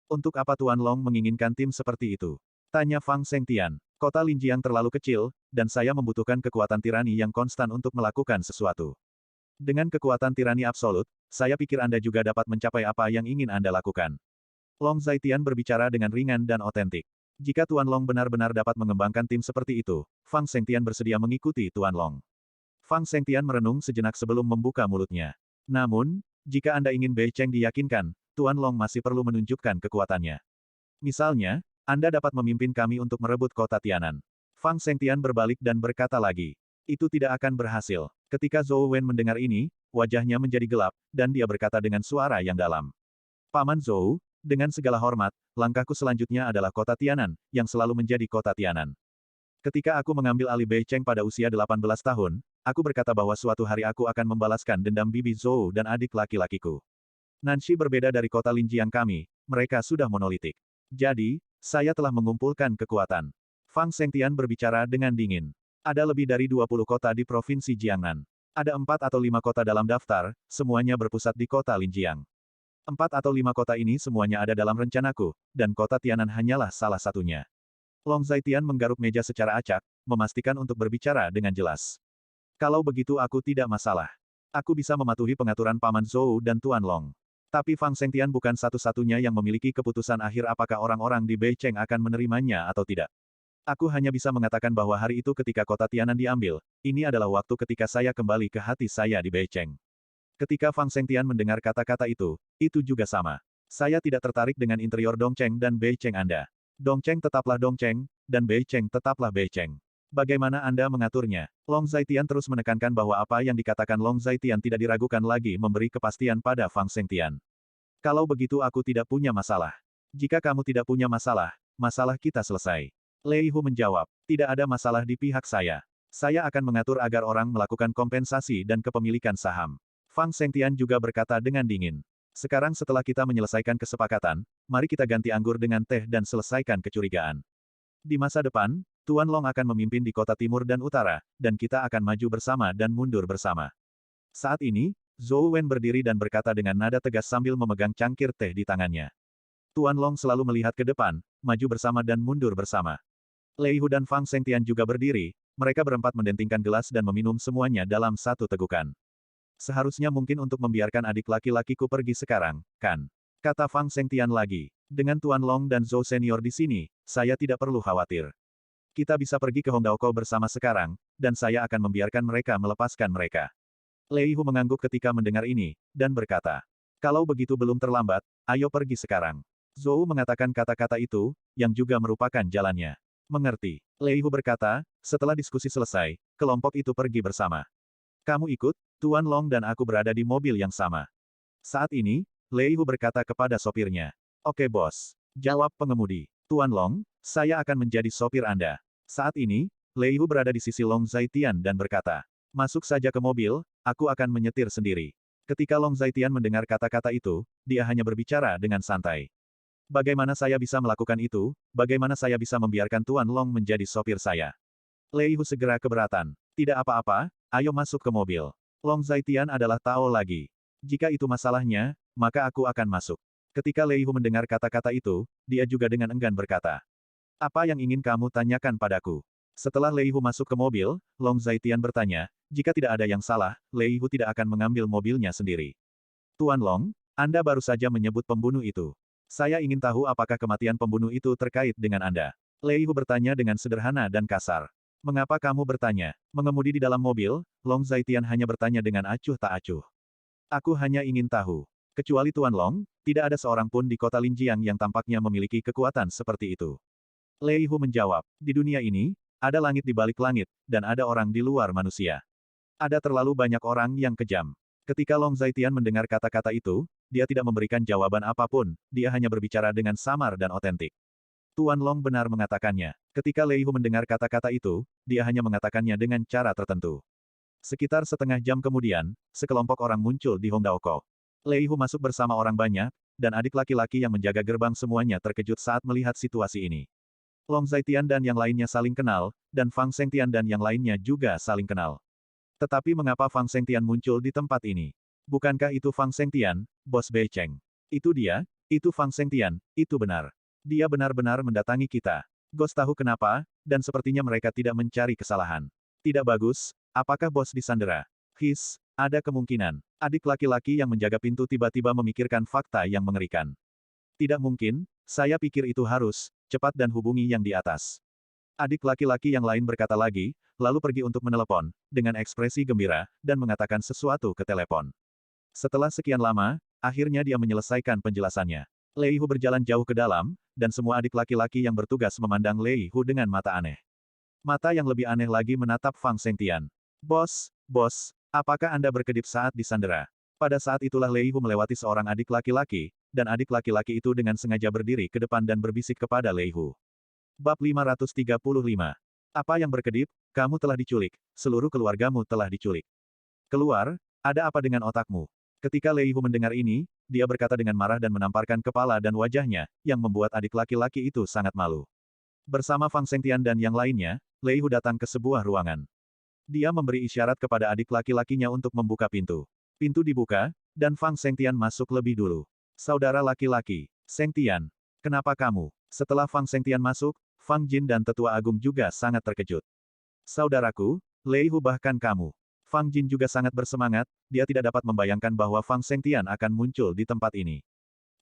Untuk apa Tuan Long menginginkan tim seperti itu? Tanya Fang Zhengtian. Kota Linjiang terlalu kecil, dan saya membutuhkan kekuatan tirani yang konstan untuk melakukan sesuatu. Dengan kekuatan tirani absolut, saya pikir Anda juga dapat mencapai apa yang ingin Anda lakukan. Long Zaitian berbicara dengan ringan dan otentik. Jika Tuan Long benar-benar dapat mengembangkan tim seperti itu, Fang Zhengtian bersedia mengikuti Tuan Long. Fang Zhengtian merenung sejenak sebelum membuka mulutnya. Namun, jika Anda ingin Beicheng diyakinkan, Tuan Long masih perlu menunjukkan kekuatannya. Misalnya, Anda dapat memimpin kami untuk merebut kota Tianan. Fang Zhengtian berbalik dan berkata lagi. Itu tidak akan berhasil. Ketika Zhou Wen mendengar ini, wajahnya menjadi gelap, dan dia berkata dengan suara yang dalam. Paman Zhou, dengan segala hormat, langkahku selanjutnya adalah kota Tianan, yang selalu menjadi kota Tianan. Ketika aku mengambil alih Beicheng pada usia 18 tahun, aku berkata bahwa suatu hari aku akan membalaskan dendam bibi Zhou dan adik laki-lakiku. Nanshi berbeda dari kota Linjiang kami, mereka sudah monolitik. Jadi, saya telah mengumpulkan kekuatan. Fang Zhengtian berbicara dengan dingin. Ada lebih dari 20 kota di Provinsi Jiangnan. Ada 4 atau 5 kota dalam daftar, semuanya berpusat di kota Linjiang. 4 atau 5 kota ini semuanya ada dalam rencanaku, dan kota Tianan hanyalah salah satunya. Long Zaitian menggaruk meja secara acak, memastikan untuk berbicara dengan jelas. Kalau begitu aku tidak masalah. Aku bisa mematuhi pengaturan Paman Zhou dan Tuan Long. Tapi Fang Zhengtian bukan satu-satunya yang memiliki keputusan akhir apakah orang-orang di Beicheng akan menerimanya atau tidak. Aku hanya bisa mengatakan bahwa hari itu ketika kota Tianan diambil, ini adalah waktu ketika saya kembali ke hati saya di Beicheng. Ketika Fang Zhengtian mendengar kata-kata itu juga sama. Saya tidak tertarik dengan interior Dongcheng dan Beicheng Anda. Dongcheng tetaplah Dongcheng, dan Beicheng tetaplah Beicheng. Bagaimana Anda mengaturnya? Long Zaitian terus menekankan bahwa apa yang dikatakan Long Zaitian tidak diragukan lagi memberi kepastian pada Fang Zhengtian. Kalau begitu aku tidak punya masalah. Jika kamu tidak punya masalah, masalah kita selesai. Lei Hu menjawab, tidak ada masalah di pihak saya. Saya akan mengatur agar orang melakukan kompensasi dan kepemilikan saham. Fang Zhengtian juga berkata dengan dingin. Sekarang setelah kita menyelesaikan kesepakatan, mari kita ganti anggur dengan teh dan selesaikan kecurigaan. Di masa depan, Tuan Long akan memimpin di kota timur dan utara, dan kita akan maju bersama dan mundur bersama. Saat ini, Zhou Wen berdiri dan berkata dengan nada tegas sambil memegang cangkir teh di tangannya. Tuan Long selalu melihat ke depan, maju bersama dan mundur bersama. Lei Hu dan Fang Zhengtian juga berdiri, mereka berempat mendentingkan gelas dan meminum semuanya dalam satu tegukan. Seharusnya mungkin untuk membiarkan adik laki-lakiku pergi sekarang, kan? Kata Fang Zhengtian lagi. Dengan Tuan Long dan Zhou Senior di sini, saya tidak perlu khawatir. Kita bisa pergi ke Hongdaoko bersama sekarang, dan saya akan membiarkan mereka melepaskan mereka. Lei Hu mengangguk ketika mendengar ini, dan berkata, kalau begitu belum terlambat, ayo pergi sekarang. Zhou mengatakan kata-kata itu, yang juga merupakan jalannya. Mengerti. Lei Hu berkata, setelah diskusi selesai, kelompok itu pergi bersama. Kamu ikut, Tuan Long dan aku berada di mobil yang sama. Saat ini, Lei Hu berkata kepada sopirnya. Oke bos. Jawab pengemudi. Tuan Long, saya akan menjadi sopir Anda. Saat ini, Lei Hu berada di sisi Long Zaitian dan berkata. Masuk saja ke mobil, aku akan menyetir sendiri. Ketika Long Zaitian mendengar kata-kata itu, dia hanya berbicara dengan santai. Bagaimana saya bisa melakukan itu, bagaimana saya bisa membiarkan Tuan Long menjadi sopir saya? Lei Hu segera keberatan. Tidak apa-apa, ayo masuk ke mobil. Long Zaitian adalah Tao lagi. Jika itu masalahnya, maka aku akan masuk. Ketika Lei Hu mendengar kata-kata itu, dia juga dengan enggan berkata. Apa yang ingin kamu tanyakan padaku? Setelah Lei Hu masuk ke mobil, Long Zaitian bertanya, jika tidak ada yang salah, Lei Hu tidak akan mengambil mobilnya sendiri. Tuan Long, Anda baru saja menyebut pembunuh itu. Saya ingin tahu apakah kematian pembunuh itu terkait dengan Anda. Lei Hu bertanya dengan sederhana dan kasar. Mengapa kamu bertanya? Mengemudi di dalam mobil, Long Zaitian hanya bertanya dengan acuh tak acuh. Aku hanya ingin tahu. Kecuali Tuan Long, tidak ada seorang pun di kota Linjiang yang tampaknya memiliki kekuatan seperti itu. Lei Hu menjawab, di dunia ini, ada langit di balik langit, dan ada orang di luar manusia. Ada terlalu banyak orang yang kejam. Ketika Long Zaitian mendengar kata-kata itu, dia tidak memberikan jawaban apapun, dia hanya berbicara dengan samar dan otentik. Tuan Long benar mengatakannya. Ketika Lei Hu mendengar kata-kata itu, dia hanya mengatakannya dengan cara tertentu. Sekitar setengah jam kemudian, sekelompok orang muncul di Hongdaoko. Lei Hu masuk bersama orang banyak, dan adik laki-laki yang menjaga gerbang semuanya terkejut saat melihat situasi ini. Long Zaitian dan yang lainnya saling kenal, dan Fang Zhengtian dan yang lainnya juga saling kenal. Tetapi mengapa Fang Zhengtian muncul di tempat ini? Bukankah itu Fang Zhengtian, bos Beicheng? Itu dia, itu Fang Zhengtian, itu benar. Dia benar-benar mendatangi kita. Gos tahu kenapa, dan sepertinya mereka tidak mencari kesalahan. Tidak bagus, apakah bos disandera? Ada kemungkinan. Adik laki-laki yang menjaga pintu tiba-tiba memikirkan fakta yang mengerikan. Tidak mungkin, saya pikir itu harus, cepat dan hubungi yang di atas. Adik laki-laki yang lain berkata lagi, lalu pergi untuk menelepon, dengan ekspresi gembira, dan mengatakan sesuatu ke telepon. Setelah sekian lama, akhirnya dia menyelesaikan penjelasannya. Lei Hu berjalan jauh ke dalam, dan semua adik laki-laki yang bertugas memandang Lei Hu dengan mata aneh. Mata yang lebih aneh lagi menatap Fang Zhengtian. Bos, apakah Anda berkedip saat disandera? Pada saat itulah Lei Hu melewati seorang adik laki-laki, dan adik laki-laki itu dengan sengaja berdiri ke depan dan berbisik kepada Lei Hu. Bab 535. Apa yang berkedip? Kamu telah diculik, seluruh keluargamu telah diculik. Keluar, ada apa dengan otakmu? Ketika Lei Hu mendengar ini, dia berkata dengan marah dan menamparkan kepala dan wajahnya, yang membuat adik laki-laki itu sangat malu. Bersama Fang Zhengtian dan yang lainnya, Lei Hu datang ke sebuah ruangan. Dia memberi isyarat kepada adik laki-lakinya untuk membuka pintu. Pintu dibuka, dan Fang Zhengtian masuk lebih dulu. Saudara laki-laki, Zhengtian, kenapa kamu? Setelah Fang Zhengtian masuk, Fang Jin dan Tetua Agung juga sangat terkejut. Saudaraku, Lei Hu bahkan kamu. Fang Jin juga sangat bersemangat, dia tidak dapat membayangkan bahwa Fang Zhengtian akan muncul di tempat ini.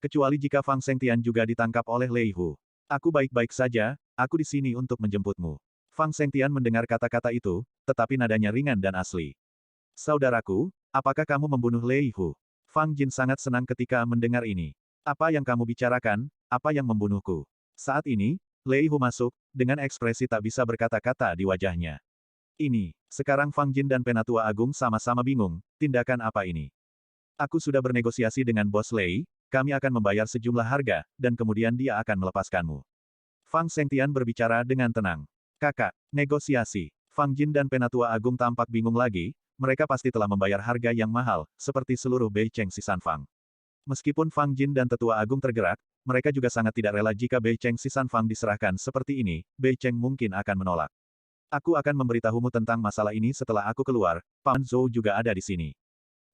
Kecuali jika Fang Zhengtian juga ditangkap oleh Lei Hu. Aku baik-baik saja, aku di sini untuk menjemputmu. Fang Zhengtian mendengar kata-kata itu, tetapi nadanya ringan dan asli. Saudaraku, apakah kamu membunuh Lei Hu? Fang Jin sangat senang ketika mendengar ini. Apa yang kamu bicarakan, apa yang membunuhku? Saat ini, Lei Hu masuk, dengan ekspresi tak bisa berkata-kata di wajahnya. Ini, sekarang Fang Jin dan Penatua Agung sama-sama bingung, tindakan apa ini? Aku sudah bernegosiasi dengan Bos Lei, kami akan membayar sejumlah harga, dan kemudian dia akan melepaskanmu. Fang Sengtian berbicara dengan tenang. Kakak, negosiasi. Fang Jin dan Penatua Agung tampak bingung lagi, mereka pasti telah membayar harga yang mahal, seperti seluruh Bei Cheng Sisan Fang. Meskipun Fang Jin dan Tetua Agung tergerak, mereka juga sangat tidak rela jika Bei Cheng Sisan Fang diserahkan seperti ini, Bei Cheng mungkin akan menolak. Aku akan memberitahumu tentang masalah ini setelah aku keluar, Paman Zhou juga ada di sini.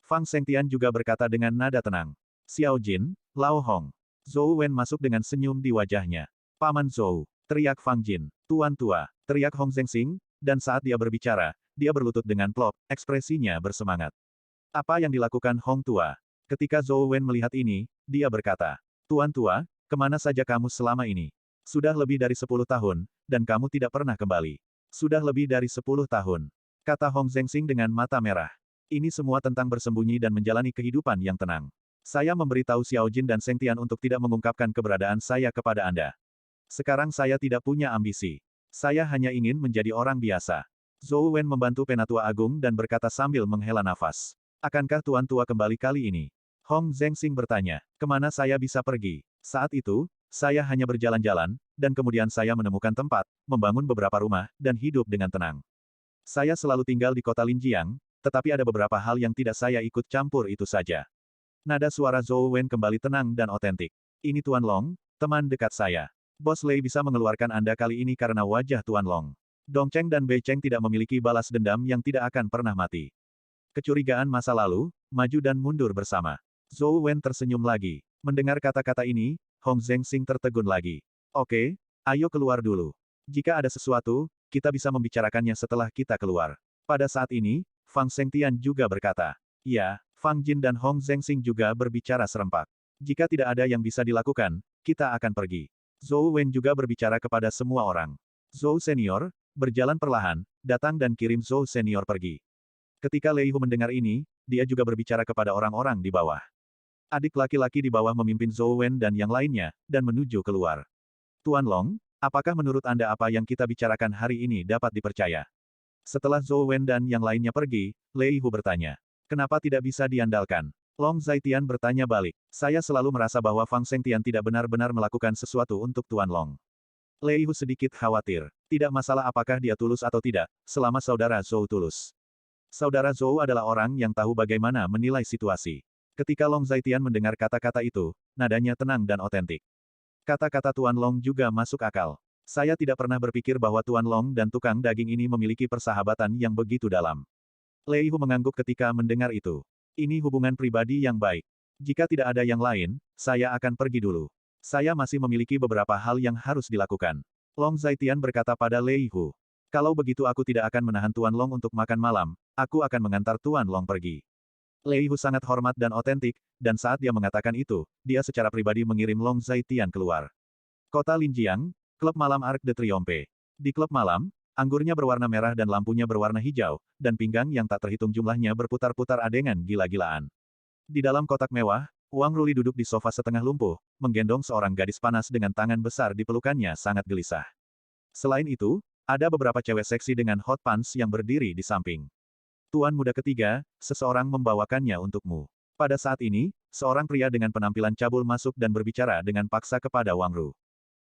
Fang Sengtian juga berkata dengan nada tenang. Xiao Jin, Lao Hong. Zhou Wen masuk dengan senyum di wajahnya. Paman Zhou, teriak Fang Jin. Tuan tua, teriak Hong Zhengxing, dan saat dia berbicara, dia berlutut dengan plop, ekspresinya bersemangat. Apa yang dilakukan Hong tua? Ketika Zhou Wen melihat ini, dia berkata, Tuan tua, kemana saja kamu selama ini? Sudah lebih dari 10 tahun, dan kamu tidak pernah kembali. Sudah lebih dari 10 tahun. Kata Hong Zhengxing dengan mata merah. Ini semua tentang bersembunyi dan menjalani kehidupan yang tenang. Saya memberitahu Xiao Jin dan Seng Tian untuk tidak mengungkapkan keberadaan saya kepada Anda. Sekarang saya tidak punya ambisi. Saya hanya ingin menjadi orang biasa. Zhou Wen membantu Penatua Agung dan berkata sambil menghela nafas. Akankah Tuan tua kembali kali ini? Hong Zhengxing bertanya, kemana saya bisa pergi? Saat itu, saya hanya berjalan-jalan, dan kemudian saya menemukan tempat, membangun beberapa rumah, dan hidup dengan tenang. Saya selalu tinggal di kota Linjiang, tetapi ada beberapa hal yang tidak saya ikut campur itu saja. Nada suara Zhou Wen kembali tenang dan otentik. Ini Tuan Long, teman dekat saya. Bos Lei bisa mengeluarkan Anda kali ini karena wajah Tuan Long. Dong Cheng dan Bei Cheng tidak memiliki balas dendam yang tidak akan pernah mati. Kecurigaan masa lalu, maju dan mundur bersama. Zhou Wen tersenyum lagi. Mendengar kata-kata ini, Hong Zhengxing tertegun lagi. Oke, ayo keluar dulu. Jika ada sesuatu, kita bisa membicarakannya setelah kita keluar. Pada saat ini, Fang Sengtian juga berkata. Ya, Fang Jin dan Hong Zhengxing juga berbicara serempak. Jika tidak ada yang bisa dilakukan, kita akan pergi. Zhou Wen juga berbicara kepada semua orang. Zhou Senior, berjalan perlahan, datang dan kirim Zhou Senior pergi. Ketika Lei Hu mendengar ini, dia juga berbicara kepada orang-orang di bawah. Adik laki-laki di bawah memimpin Zhou Wen dan yang lainnya, dan menuju keluar. Tuan Long, apakah menurut Anda apa yang kita bicarakan hari ini dapat dipercaya? Setelah Zhou Wen dan yang lainnya pergi, Lei Hu bertanya. Kenapa tidak bisa diandalkan? Long Zaitian bertanya balik. Saya selalu merasa bahwa Fang Sengtian tidak benar-benar melakukan sesuatu untuk Tuan Long. Lei Hu sedikit khawatir. Tidak masalah apakah dia tulus atau tidak, selama saudara Zhou tulus. Saudara Zhou adalah orang yang tahu bagaimana menilai situasi. Ketika Long Zaitian mendengar kata-kata itu, nadanya tenang dan otentik. Kata-kata Tuan Long juga masuk akal. Saya tidak pernah berpikir bahwa Tuan Long dan tukang daging ini memiliki persahabatan yang begitu dalam. Lei Hu mengangguk ketika mendengar itu. Ini hubungan pribadi yang baik. Jika tidak ada yang lain, saya akan pergi dulu. Saya masih memiliki beberapa hal yang harus dilakukan. Long Zaitian berkata pada Lei Hu. Kalau begitu aku tidak akan menahan Tuan Long untuk makan malam, aku akan mengantar Tuan Long pergi. Lei Hu sangat hormat dan otentik, dan saat dia mengatakan itu, dia secara pribadi mengirim Long Zaitian keluar. Kota Linjiang, Klub Malam Arc de Triomphe. Di klub malam, anggurnya berwarna merah dan lampunya berwarna hijau, dan pinggang yang tak terhitung jumlahnya berputar-putar adegan gila-gilaan. Di dalam kotak mewah, Wang Ruli duduk di sofa setengah lumpuh, menggendong seorang gadis panas dengan tangan besar di pelukannya sangat gelisah. Selain itu, ada beberapa cewek seksi dengan hot pants yang berdiri di samping. Tuan muda ketiga, seseorang membawakannya untukmu. Pada saat ini, seorang pria dengan penampilan cabul masuk dan berbicara dengan paksa kepada Wang Ru.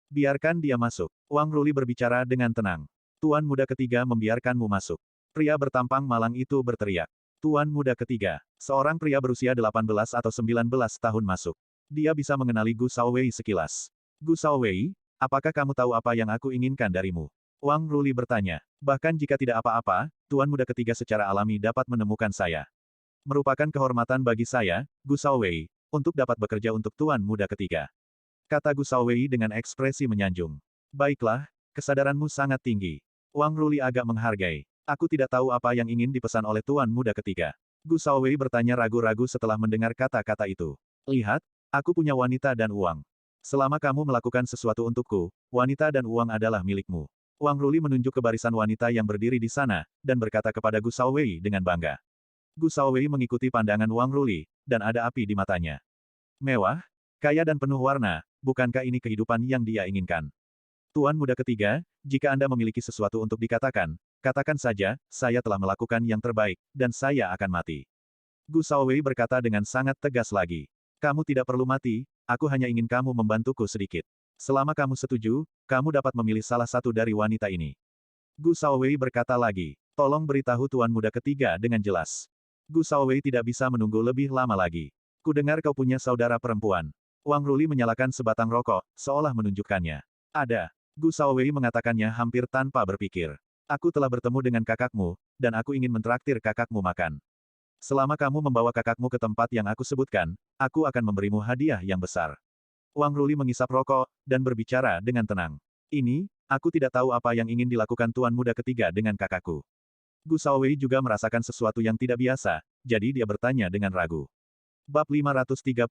Biarkan dia masuk. Wang Ruli berbicara dengan tenang. Tuan muda ketiga membiarkanmu masuk. Pria bertampang malang itu berteriak. Tuan muda ketiga, seorang pria berusia 18 atau 19 tahun masuk. Dia bisa mengenali Gu Shaowei sekilas. Gu Shaowei, apakah kamu tahu apa yang aku inginkan darimu? Wang Ruli bertanya. Bahkan jika tidak apa-apa, Tuan muda ketiga secara alami dapat menemukan saya. Merupakan kehormatan bagi saya, Gu Shaowei, untuk dapat bekerja untuk Tuan muda ketiga. Kata Gu Shaowei dengan ekspresi menyanjung. Baiklah, kesadaranmu sangat tinggi. Wang Ruli agak menghargai. Aku tidak tahu apa yang ingin dipesan oleh Tuan muda ketiga. Gu Shaowei bertanya ragu-ragu setelah mendengar kata-kata itu. Lihat, aku punya wanita dan uang. Selama kamu melakukan sesuatu untukku, wanita dan uang adalah milikmu. Wang Ruli menunjuk ke barisan wanita yang berdiri di sana, dan berkata kepada Gu Shaowei dengan bangga. Gu Shaowei mengikuti pandangan Wang Ruli, dan ada api di matanya. Mewah, kaya dan penuh warna, bukankah ini kehidupan yang dia inginkan? Tuan Muda Ketiga, jika Anda memiliki sesuatu untuk dikatakan, katakan saja, saya telah melakukan yang terbaik, dan saya akan mati. Gu Shaowei berkata dengan sangat tegas lagi. Kamu tidak perlu mati, aku hanya ingin kamu membantuku sedikit. Selama kamu setuju, kamu dapat memilih salah satu dari wanita ini. Gu Shaowei berkata lagi, tolong beritahu Tuan Muda Ketiga dengan jelas. Gu Shaowei tidak bisa menunggu lebih lama lagi. Kudengar kau punya saudara perempuan. Wang Ruli menyalakan sebatang rokok, seolah menunjukkannya. Ada. Gu Shaowei mengatakannya hampir tanpa berpikir. Aku telah bertemu dengan kakakmu, dan aku ingin mentraktir kakakmu makan. Selama kamu membawa kakakmu ke tempat yang aku sebutkan, aku akan memberimu hadiah yang besar. Wang Ruli mengisap rokok, dan berbicara dengan tenang. Ini, aku tidak tahu apa yang ingin dilakukan Tuan Muda Ketiga dengan kakakku. Gu Shaowei juga merasakan sesuatu yang tidak biasa, jadi dia bertanya dengan ragu. Bab 536.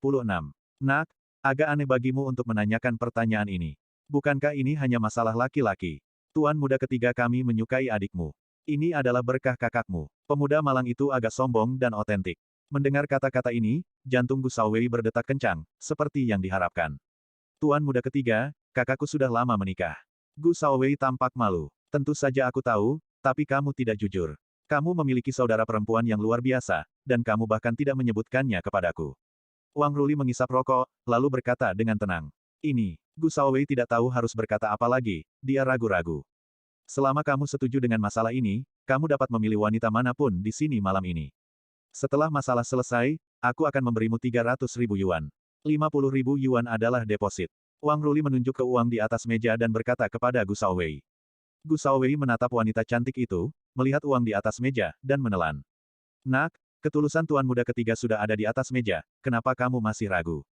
Nak, agak aneh bagimu untuk menanyakan pertanyaan ini. Bukankah ini hanya masalah laki-laki? Tuan Muda Ketiga kami menyukai adikmu. Ini adalah berkah kakakmu. Pemuda malang itu agak sombong dan otentik. Mendengar kata-kata ini, jantung Gu Shaowei berdetak kencang, seperti yang diharapkan. Tuan Muda Ketiga, kakakku sudah lama menikah. Gu Shaowei tampak malu. Tentu saja aku tahu, tapi kamu tidak jujur. Kamu memiliki saudara perempuan yang luar biasa, dan kamu bahkan tidak menyebutkannya kepadaku. Wang Ruli mengisap rokok, lalu berkata dengan tenang. Ini, Gu Shaowei tidak tahu harus berkata apa lagi, dia ragu-ragu. Selama kamu setuju dengan masalah ini, kamu dapat memilih wanita manapun di sini malam ini. Setelah masalah selesai, aku akan memberimu 300.000 yuan. 50.000 yuan adalah deposit. Wang Ruli menunjuk ke uang di atas meja dan berkata kepada Gu Shaowei. Gu Shaowei menatap wanita cantik itu, melihat uang di atas meja, dan menelan. Nak, ketulusan Tuan Muda Ketiga sudah ada di atas meja, kenapa kamu masih ragu?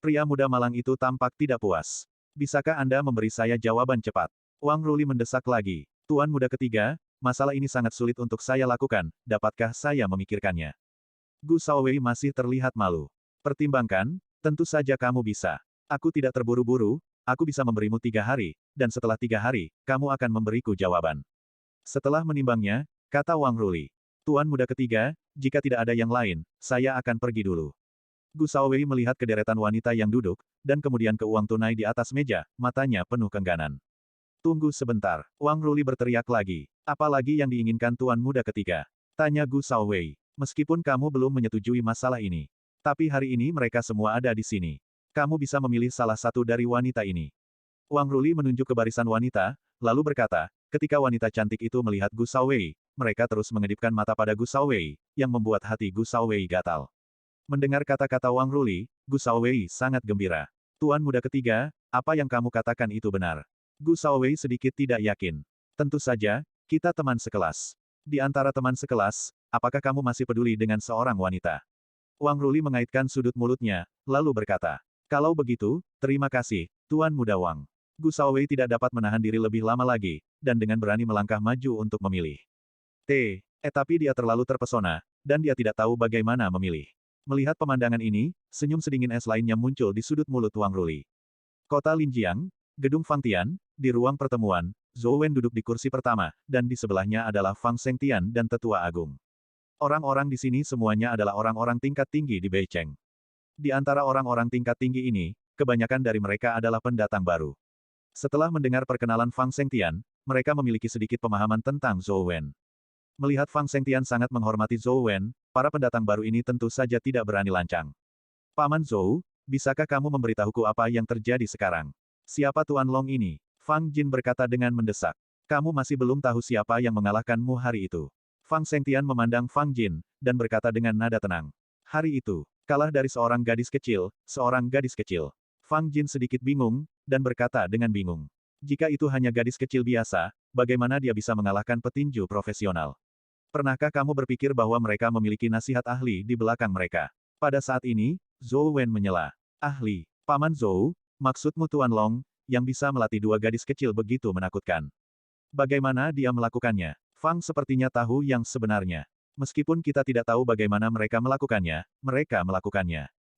Pria muda malang itu tampak tidak puas. Bisakah Anda memberi saya jawaban cepat? Wang Ruli mendesak lagi. Tuan Muda Ketiga, masalah ini sangat sulit untuk saya lakukan, dapatkah saya memikirkannya? Gu Shaowei masih terlihat malu. Pertimbangkan, tentu saja kamu bisa. Aku tidak terburu-buru, aku bisa memberimu 3 hari, dan setelah 3 hari, kamu akan memberiku jawaban. Setelah menimbangnya, kata Wang Ruli. Tuan Muda Ketiga, jika tidak ada yang lain, saya akan pergi dulu. Gu Shaowei melihat kederetan wanita yang duduk, dan kemudian ke uang tunai di atas meja, matanya penuh kengganan. Tunggu sebentar, Wang Ruli berteriak lagi. Apa lagi yang diinginkan Tuan Muda Ketiga? Tanya Gu Shaowei. Meskipun kamu belum menyetujui masalah ini. Tapi hari ini mereka semua ada di sini. Kamu bisa memilih salah satu dari wanita ini. Wang Ruli menunjuk ke barisan wanita, lalu berkata, ketika wanita cantik itu melihat Gu Shaowei, mereka terus mengedipkan mata pada Gu Shaowei, yang membuat hati Gu Shaowei gatal. Mendengar kata-kata Wang Ruli, Gu Shaowei sangat gembira. Tuan Muda Ketiga, apa yang kamu katakan itu benar. Gu Shaowei sedikit tidak yakin. Tentu saja, kita teman sekelas. Di antara teman sekelas, apakah kamu masih peduli dengan seorang wanita? Wang Ruli mengaitkan sudut mulutnya, lalu berkata, kalau begitu, terima kasih, Tuan Muda Wang. Gu Shaowei tidak dapat menahan diri lebih lama lagi, dan dengan berani melangkah maju untuk memilih. Tapi dia terlalu terpesona, dan dia tidak tahu bagaimana memilih. Melihat pemandangan ini, senyum sedingin es lainnya muncul di sudut mulut Wang Ruli. Kota Linjiang, Gedung Fang Tian, di ruang pertemuan, Zhou Wen duduk di kursi pertama, dan di sebelahnya adalah Fang Shengtian dan Tetua Agung. Orang-orang di sini semuanya adalah orang-orang tingkat tinggi di Beicheng. Di antara orang-orang tingkat tinggi ini, kebanyakan dari mereka adalah pendatang baru. Setelah mendengar perkenalan Fang Shengtian, mereka memiliki sedikit pemahaman tentang Zhou Wen. Melihat Fang Shengtian sangat menghormati Zhou Wen, para pendatang baru ini tentu saja tidak berani lancang. Paman Zhou, bisakah kamu memberitahuku apa yang terjadi sekarang? Siapa Tuan Long ini? Fang Jin berkata dengan mendesak. Kamu masih belum tahu siapa yang mengalahkanmu hari itu. Fang Shengtian memandang Fang Jin, dan berkata dengan nada tenang. Hari itu, kalah dari seorang gadis kecil, seorang gadis kecil. Fang Jin sedikit bingung, dan berkata dengan bingung. Jika itu hanya gadis kecil biasa, bagaimana dia bisa mengalahkan petinju profesional? Pernahkah kamu berpikir bahwa mereka memiliki nasihat ahli di belakang mereka? Pada saat ini, Zhou Wen menyela. Ahli, Paman Zhou, maksudmu Tuan Long, yang bisa melatih 2 gadis kecil begitu menakutkan. Bagaimana dia melakukannya? Fang sepertinya tahu yang sebenarnya. Meskipun kita tidak tahu bagaimana mereka melakukannya.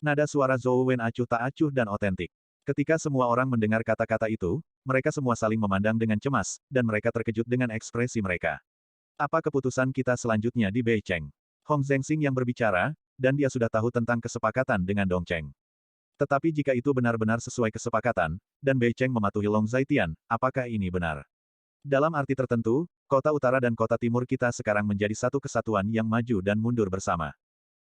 Nada suara Zhou Wen acuh tak acuh dan otentik. Ketika semua orang mendengar kata-kata itu, mereka semua saling memandang dengan cemas, dan mereka terkejut dengan ekspresi mereka. Apa keputusan kita selanjutnya di Beicheng? Hong Zhengxing yang berbicara, dan dia sudah tahu tentang kesepakatan dengan Dongcheng. Tetapi jika itu benar-benar sesuai kesepakatan, dan Bei Cheng mematuhi Long Zaitian, apakah ini benar? Dalam arti tertentu, kota utara dan kota timur kita sekarang menjadi satu kesatuan yang maju dan mundur bersama.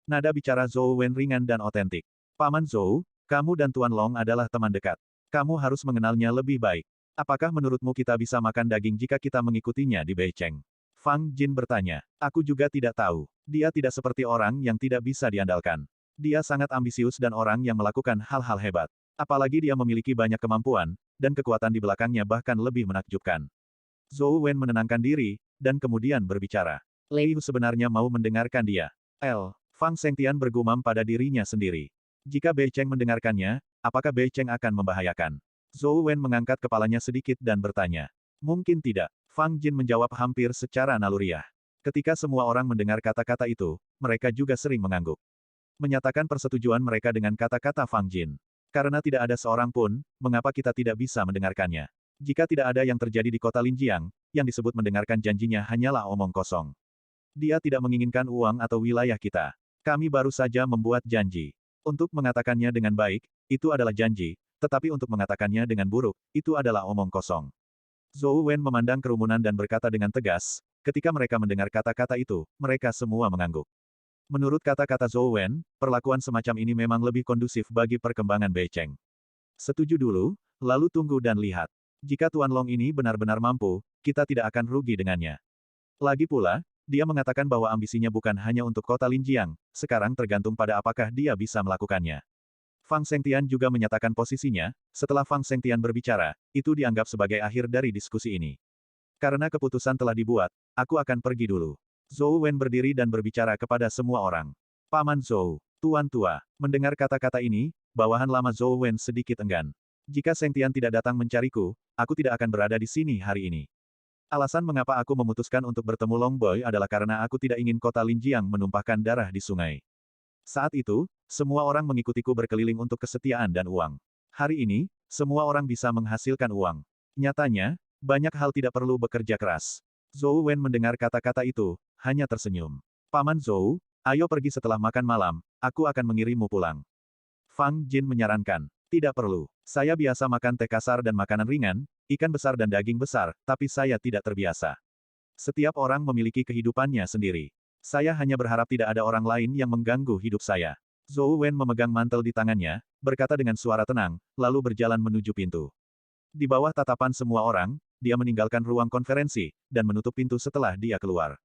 Nada bicara Zhou Wen ringan dan otentik. Paman Zhou, kamu dan Tuan Long adalah teman dekat. Kamu harus mengenalnya lebih baik. Apakah menurutmu kita bisa makan daging jika kita mengikutinya di Bei Cheng? Fang Jin bertanya. Aku juga tidak tahu. Dia tidak seperti orang yang tidak bisa diandalkan. Dia sangat ambisius dan orang yang melakukan hal-hal hebat. Apalagi dia memiliki banyak kemampuan, dan kekuatan di belakangnya bahkan lebih menakjubkan. Zhou Wen menenangkan diri, dan kemudian berbicara. Lei Hu sebenarnya mau mendengarkan dia. Fang Zhengtian bergumam pada dirinya sendiri. Jika Bei Cheng mendengarkannya, apakah Bei Cheng akan membahayakan? Zhou Wen mengangkat kepalanya sedikit dan bertanya. Mungkin tidak. Fang Jin menjawab hampir secara naluriah. Ketika semua orang mendengar kata-kata itu, mereka juga sering mengangguk. Menyatakan persetujuan mereka dengan kata-kata Fang Jin. Karena tidak ada seorang pun, mengapa kita tidak bisa mendengarkannya? Jika tidak ada yang terjadi di kota Linjiang, yang disebut mendengarkan janjinya hanyalah omong kosong. Dia tidak menginginkan uang atau wilayah kita. Kami baru saja membuat janji. Untuk mengatakannya dengan baik, itu adalah janji, tetapi untuk mengatakannya dengan buruk, itu adalah omong kosong. Zhou Wen memandang kerumunan dan berkata dengan tegas, ketika mereka mendengar kata-kata itu, mereka semua mengangguk. Menurut kata-kata Zhou Wen, perlakuan semacam ini memang lebih kondusif bagi perkembangan Bei Cheng. Setuju dulu, lalu tunggu dan lihat. Jika Tuan Long ini benar-benar mampu, kita tidak akan rugi dengannya. Lagi pula, dia mengatakan bahwa ambisinya bukan hanya untuk kota Linjiang, sekarang tergantung pada apakah dia bisa melakukannya. Fang Zhengtian juga menyatakan posisinya, setelah Fang Zhengtian berbicara, itu dianggap sebagai akhir dari diskusi ini. Karena keputusan telah dibuat, aku akan pergi dulu. Zhou Wen berdiri dan berbicara kepada semua orang. Paman Zhou, Tuan Tua, mendengar kata-kata ini, bawahan lama Zhou Wen sedikit enggan. Jika Zhengtian tidak datang mencariku, aku tidak akan berada di sini hari ini. Alasan mengapa aku memutuskan untuk bertemu Long Boy adalah karena aku tidak ingin kota Linjiang menumpahkan darah di sungai. Saat itu, semua orang mengikutiku berkeliling untuk kesetiaan dan uang. Hari ini, semua orang bisa menghasilkan uang. Nyatanya, banyak hal tidak perlu bekerja keras. Zhou Wen mendengar kata-kata itu, hanya tersenyum. Paman Zhou, ayo pergi setelah makan malam, aku akan mengirimmu pulang. Fang Jin menyarankan. Tidak perlu. Saya biasa makan teh kasar dan makanan ringan, ikan besar dan daging besar, tapi saya tidak terbiasa. Setiap orang memiliki kehidupannya sendiri. Saya hanya berharap tidak ada orang lain yang mengganggu hidup saya. Zhou Wen memegang mantel di tangannya, berkata dengan suara tenang, lalu berjalan menuju pintu. Di bawah tatapan semua orang, dia meninggalkan ruang konferensi, dan menutup pintu setelah dia keluar.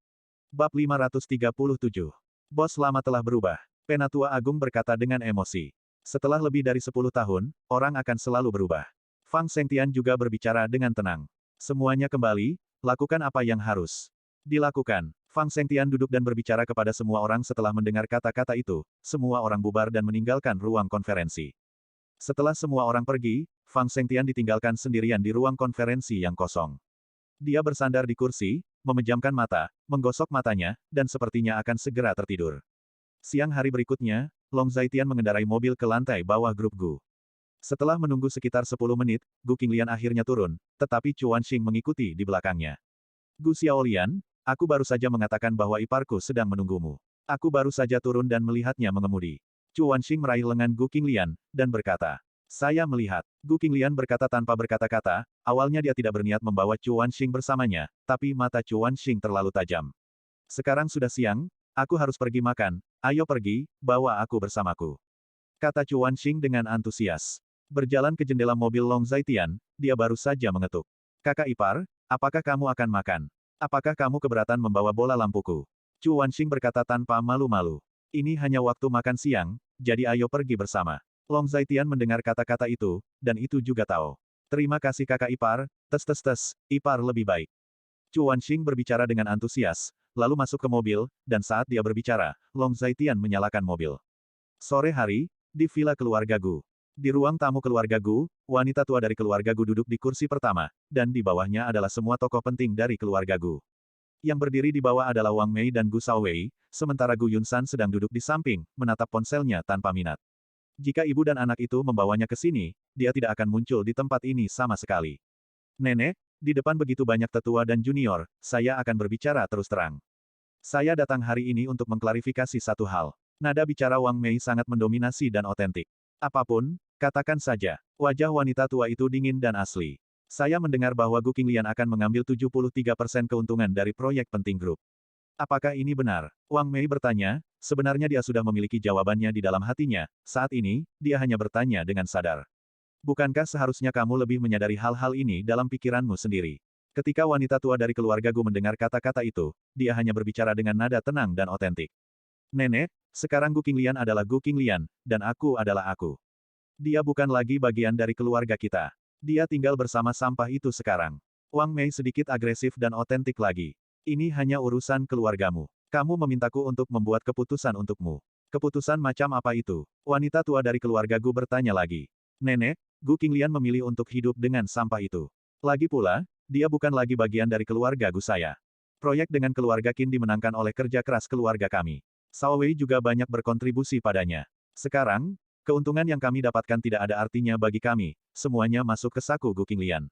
Bab 537. Bos lama telah berubah. Penatua Agung berkata dengan emosi. Setelah lebih dari 10 tahun, orang akan selalu berubah. Fang Zhengtian juga berbicara dengan tenang. Semuanya kembali, lakukan apa yang harus dilakukan. Fang Zhengtian duduk dan berbicara kepada semua orang setelah mendengar kata-kata itu, semua orang bubar dan meninggalkan ruang konferensi. Setelah semua orang pergi, Fang Zhengtian ditinggalkan sendirian di ruang konferensi yang kosong. Dia bersandar di kursi, memejamkan mata, menggosok matanya, dan sepertinya akan segera tertidur. Siang hari berikutnya, Long Zaitian mengendarai mobil ke lantai bawah grup Gu. Setelah menunggu sekitar 10 menit, Gu Qinglian akhirnya turun, tetapi Chuan Xing mengikuti di belakangnya. Gu Xiaolian, aku baru saja mengatakan bahwa iparku sedang menunggumu. Aku baru saja turun dan melihatnya mengemudi. Chuan Xing meraih lengan Gu Qinglian, dan berkata, saya melihat. Gu Qinglian berkata tanpa berkata-kata, awalnya dia tidak berniat membawa Chuan Xing bersamanya, tapi mata Chuan Xing terlalu tajam. Sekarang sudah siang, aku harus pergi makan, ayo pergi, bawa aku bersamaku. Kata Chuan Xing dengan antusias. Berjalan ke jendela mobil Long Zaitian, dia baru saja mengetuk. Kakak ipar, apakah kamu akan makan? Apakah kamu keberatan membawa bola lampuku? Chuan Xing berkata tanpa malu-malu. Ini hanya waktu makan siang, jadi ayo pergi bersama. Long Zaitian mendengar kata-kata itu, dan itu juga tahu. Terima kasih kakak ipar, tes, ipar lebih baik. Chuan Xing berbicara dengan antusias, lalu masuk ke mobil, dan saat dia berbicara, Long Zaitian menyalakan mobil. Sore hari, di villa keluarga Gu. Di ruang tamu keluarga Gu, wanita tua dari keluarga Gu duduk di kursi pertama, dan di bawahnya adalah semua tokoh penting dari keluarga Gu. Yang berdiri di bawah adalah Wang Mei dan Gu Shaowei, sementara Gu Yunsan sedang duduk di samping, menatap ponselnya tanpa minat. Jika ibu dan anak itu membawanya ke sini, dia tidak akan muncul di tempat ini sama sekali. Nenek, di depan begitu banyak tetua dan junior, saya akan berbicara terus terang. Saya datang hari ini untuk mengklarifikasi satu hal. Nada bicara Wang Mei sangat mendominasi dan otentik. Apapun, katakan saja. Wajah wanita tua itu dingin dan asli. Saya mendengar bahwa Gu Qinglian akan mengambil 73% keuntungan dari proyek penting grup. Apakah ini benar? Wang Mei bertanya, sebenarnya dia sudah memiliki jawabannya di dalam hatinya, saat ini, dia hanya bertanya dengan sadar. Bukankah seharusnya kamu lebih menyadari hal-hal ini dalam pikiranmu sendiri? Ketika wanita tua dari keluarga Gu mendengar kata-kata itu, dia hanya berbicara dengan nada tenang dan otentik. Nenek, sekarang Gu Qinglian adalah Gu Qinglian, dan aku adalah aku. Dia bukan lagi bagian dari keluarga kita. Dia tinggal bersama sampah itu sekarang. Wang Mei sedikit agresif dan otentik lagi. Ini hanya urusan keluargamu. Kamu memintaku untuk membuat keputusan untukmu. Keputusan macam apa itu? Wanita tua dari keluarga Gu bertanya lagi. Nenek, Gu Qinglian memilih untuk hidup dengan sampah itu. Lagi pula, dia bukan lagi bagian dari keluarga Gu saya. Proyek dengan keluarga Qin dimenangkan oleh kerja keras keluarga kami. Cao Wei juga banyak berkontribusi padanya. Sekarang, keuntungan yang kami dapatkan tidak ada artinya bagi kami, semuanya masuk ke saku Gu Qinglian.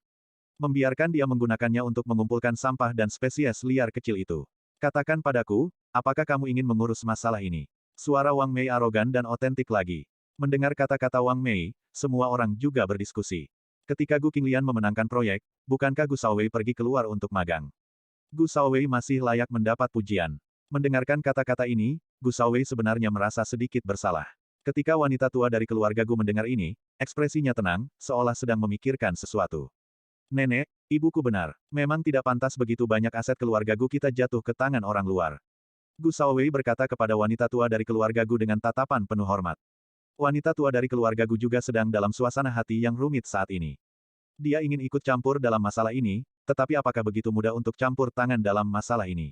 Membiarkan dia menggunakannya untuk mengumpulkan sampah dan spesies liar kecil itu. Katakan padaku, apakah kamu ingin mengurus masalah ini? Suara Wang Mei arogan dan otentik lagi. Mendengar kata-kata Wang Mei, semua orang juga berdiskusi. Ketika Gu Qinglian memenangkan proyek, bukankah Gu Shaowei pergi keluar untuk magang? Gu Shaowei masih layak mendapat pujian. Mendengarkan kata-kata ini, Gu Shaowei sebenarnya merasa sedikit bersalah. Ketika wanita tua dari keluarga Gu mendengar ini, ekspresinya tenang, seolah sedang memikirkan sesuatu. Nenek, ibuku benar. Memang tidak pantas begitu banyak aset keluarga Gu kita jatuh ke tangan orang luar. Gu Shaowei berkata kepada wanita tua dari keluarga Gu dengan tatapan penuh hormat. Wanita tua dari keluarga Gu juga sedang dalam suasana hati yang rumit saat ini. Dia ingin ikut campur dalam masalah ini, tetapi apakah begitu mudah untuk campur tangan dalam masalah ini?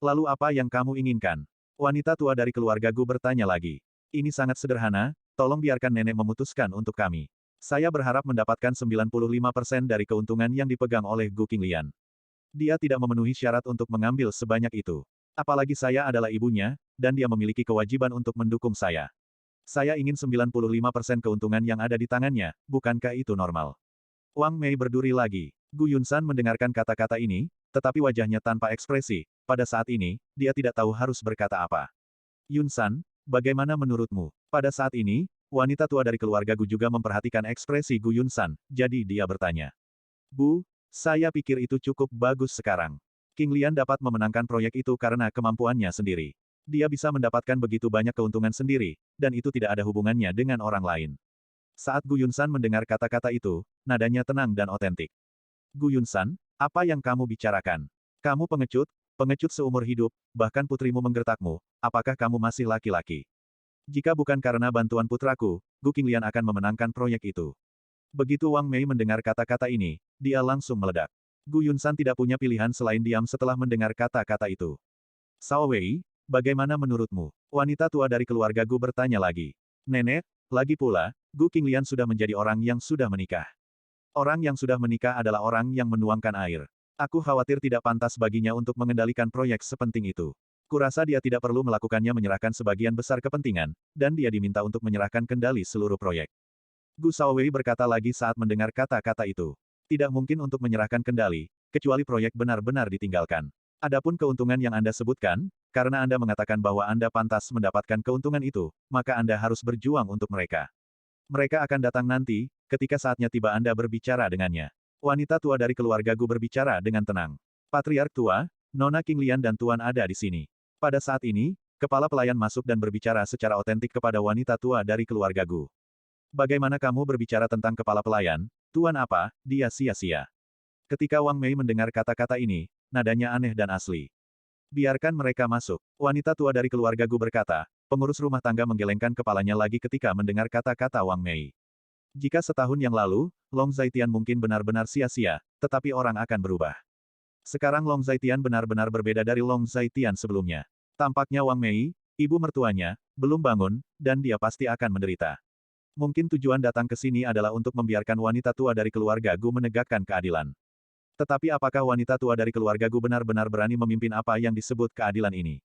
Lalu apa yang kamu inginkan? Wanita tua dari keluarga Gu bertanya lagi. Ini sangat sederhana, tolong biarkan nenek memutuskan untuk kami. Saya berharap mendapatkan 95% dari keuntungan yang dipegang oleh Gu Qinglian. Dia tidak memenuhi syarat untuk mengambil sebanyak itu. Apalagi saya adalah ibunya, dan dia memiliki kewajiban untuk mendukung saya. Saya ingin 95% keuntungan yang ada di tangannya, bukankah itu normal? Wang Mei berduri lagi. Gu Yunsan mendengarkan kata-kata ini, tetapi wajahnya tanpa ekspresi. Pada saat ini, dia tidak tahu harus berkata apa. Yunsan, bagaimana menurutmu? Pada saat ini, wanita tua dari keluarga Gu juga memperhatikan ekspresi Gu Yunsan, jadi dia bertanya. Bu, saya pikir itu cukup bagus sekarang. Qinglian dapat memenangkan proyek itu karena kemampuannya sendiri. Dia bisa mendapatkan begitu banyak keuntungan sendiri, dan itu tidak ada hubungannya dengan orang lain. Saat Gu Yunsan mendengar kata-kata itu, nadanya tenang dan otentik. Gu Yunsan, apa yang kamu bicarakan? Kamu pengecut, pengecut seumur hidup, bahkan putrimu menggertakmu, apakah kamu masih laki-laki? Jika bukan karena bantuan putraku, Gu Qinglian akan memenangkan proyek itu. Begitu Wang Mei mendengar kata-kata ini, dia langsung meledak. Gu Yunsan tidak punya pilihan selain diam setelah mendengar kata-kata itu. Cao Wei, bagaimana menurutmu? Wanita tua dari keluarga Gu bertanya lagi. Nenek, lagi pula, Gu Qinglian sudah menjadi orang yang sudah menikah. Orang yang sudah menikah adalah orang yang menuangkan air. Aku khawatir tidak pantas baginya untuk mengendalikan proyek sepenting itu. Kurasa dia tidak perlu melakukannya menyerahkan sebagian besar kepentingan, dan dia diminta untuk menyerahkan kendali seluruh proyek. Gu Shaowei berkata lagi saat mendengar kata-kata itu. Tidak mungkin untuk menyerahkan kendali, kecuali proyek benar-benar ditinggalkan. Adapun keuntungan yang Anda sebutkan, karena Anda mengatakan bahwa Anda pantas mendapatkan keuntungan itu, maka Anda harus berjuang untuk mereka. Mereka akan datang nanti, ketika saatnya tiba Anda berbicara dengannya. Wanita tua dari keluarga Gu berbicara dengan tenang. Patriark tua, Nona Qinglian dan Tuan ada di sini. Pada saat ini, kepala pelayan masuk dan berbicara secara otentik kepada wanita tua dari keluarga Gu. Bagaimana kamu berbicara tentang kepala pelayan? Tuan apa, dia sia-sia. Ketika Wang Mei mendengar kata-kata ini, nadanya aneh dan asli. Biarkan mereka masuk. Wanita tua dari keluarga Gu berkata, pengurus rumah tangga menggelengkan kepalanya lagi ketika mendengar kata-kata Wang Mei. Jika setahun yang lalu, Long Zaitian mungkin benar-benar sia-sia, tetapi orang akan berubah. Sekarang Long Zaitian benar-benar berbeda dari Long Zaitian sebelumnya. Tampaknya Wang Mei, ibu mertuanya, belum bangun, dan dia pasti akan menderita. Mungkin tujuan datang ke sini adalah untuk membiarkan wanita tua dari keluarga Gu menegakkan keadilan. Tetapi apakah wanita tua dari keluarga Gu benar-benar berani memimpin apa yang disebut keadilan ini?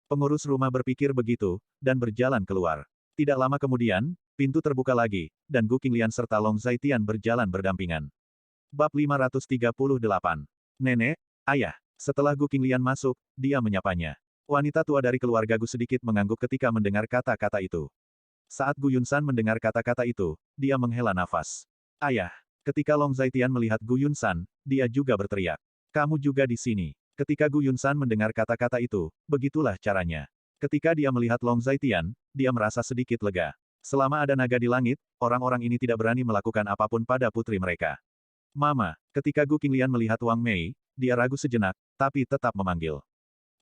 Pengurus rumah berpikir begitu, dan berjalan keluar. Tidak lama kemudian, pintu terbuka lagi, dan Gu Qinglian serta Long Zaitian berjalan berdampingan. Bab 538. Nenek, ayah. Setelah Gu Qinglian masuk, dia menyapanya. Wanita tua dari keluarga Gu sedikit mengangguk ketika mendengar kata-kata itu. Saat Gu Yunsan mendengar kata-kata itu, dia menghela nafas. Ayah! Ketika Long Zaitian melihat Gu Yunsan, dia juga berteriak. Kamu juga di sini. Ketika Gu Yunsan mendengar kata-kata itu, begitulah caranya. Ketika dia melihat Long Zaitian, dia merasa sedikit lega. Selama ada naga di langit, orang-orang ini tidak berani melakukan apapun pada putri mereka. Mama, ketika Gu Qinglian melihat Wang Mei, dia ragu sejenak, tapi tetap memanggil.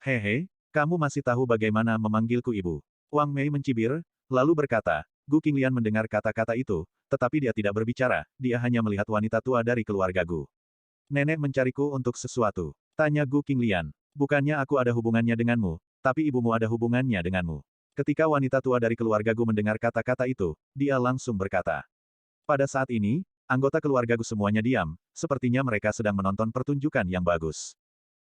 Hehe, kamu masih tahu bagaimana memanggilku ibu. Wang Mei mencibir, lalu berkata, Gu Qinglian mendengar kata-kata itu, tetapi dia tidak berbicara, dia hanya melihat wanita tua dari keluarga Gu. Nenek mencariku untuk sesuatu. Tanya Gu Qinglian. Bukannya aku ada hubungannya denganmu, tapi ibumu ada hubungannya denganmu. Ketika wanita tua dari keluarga Gu mendengar kata-kata itu, dia langsung berkata. Pada saat ini, anggota keluarga Gu semuanya diam, sepertinya mereka sedang menonton pertunjukan yang bagus.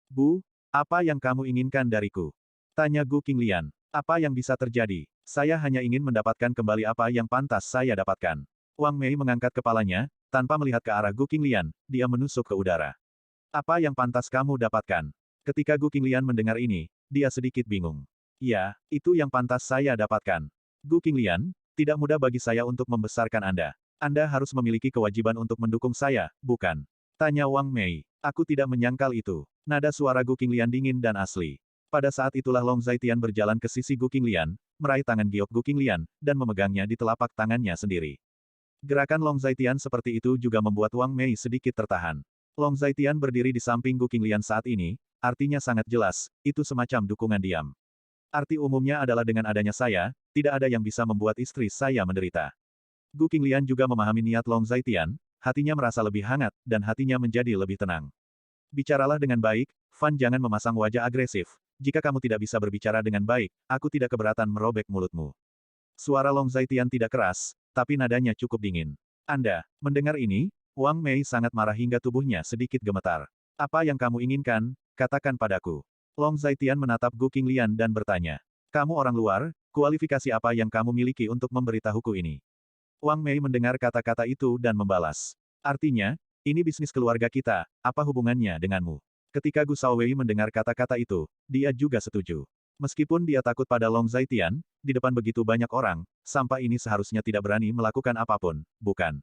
Bu, apa yang kamu inginkan dariku? Tanya Gu Qinglian. Apa yang bisa terjadi? Saya hanya ingin mendapatkan kembali apa yang pantas saya dapatkan. Wang Mei mengangkat kepalanya, tanpa melihat ke arah Gu Qinglian, dia menusuk ke udara. Apa yang pantas kamu dapatkan? Ketika Gu Qinglian mendengar ini, dia sedikit bingung. Ya, itu yang pantas saya dapatkan. Gu Qinglian, tidak mudah bagi saya untuk membesarkan Anda. Anda harus memiliki kewajiban untuk mendukung saya, bukan? Tanya Wang Mei. Aku tidak menyangkal itu. Nada suara Gu Qinglian dingin dan asli. Pada saat itulah Long Zaitian berjalan ke sisi Gu Qinglian, meraih tangan giok Gu Qinglian, dan memegangnya di telapak tangannya sendiri. Gerakan Long Zaitian seperti itu juga membuat Wang Mei sedikit tertahan. Long Zaitian berdiri di samping Gu Qinglian saat ini, artinya sangat jelas, itu semacam dukungan diam. Arti umumnya adalah dengan adanya saya, tidak ada yang bisa membuat istri saya menderita. Gu Qinglian juga memahami niat Long Zaitian, hatinya merasa lebih hangat, dan hatinya menjadi lebih tenang. Bicaralah dengan baik, Fan jangan memasang wajah agresif. Jika kamu tidak bisa berbicara dengan baik, aku tidak keberatan merobek mulutmu. Suara Long Zaitian tidak keras, tapi nadanya cukup dingin. Anda, mendengar ini, Wang Mei sangat marah hingga tubuhnya sedikit gemetar. Apa yang kamu inginkan, katakan padaku. Long Zaitian menatap Gu Qinglian dan bertanya. Kamu orang luar, kualifikasi apa yang kamu miliki untuk memberitahuku ini? Wang Mei mendengar kata-kata itu dan membalas. Artinya, ini bisnis keluarga kita, apa hubungannya denganmu? Ketika Gu Shaowei mendengar kata-kata itu, dia juga setuju. Meskipun dia takut pada Long Zaitian, di depan begitu banyak orang, sampah ini seharusnya tidak berani melakukan apapun, bukan?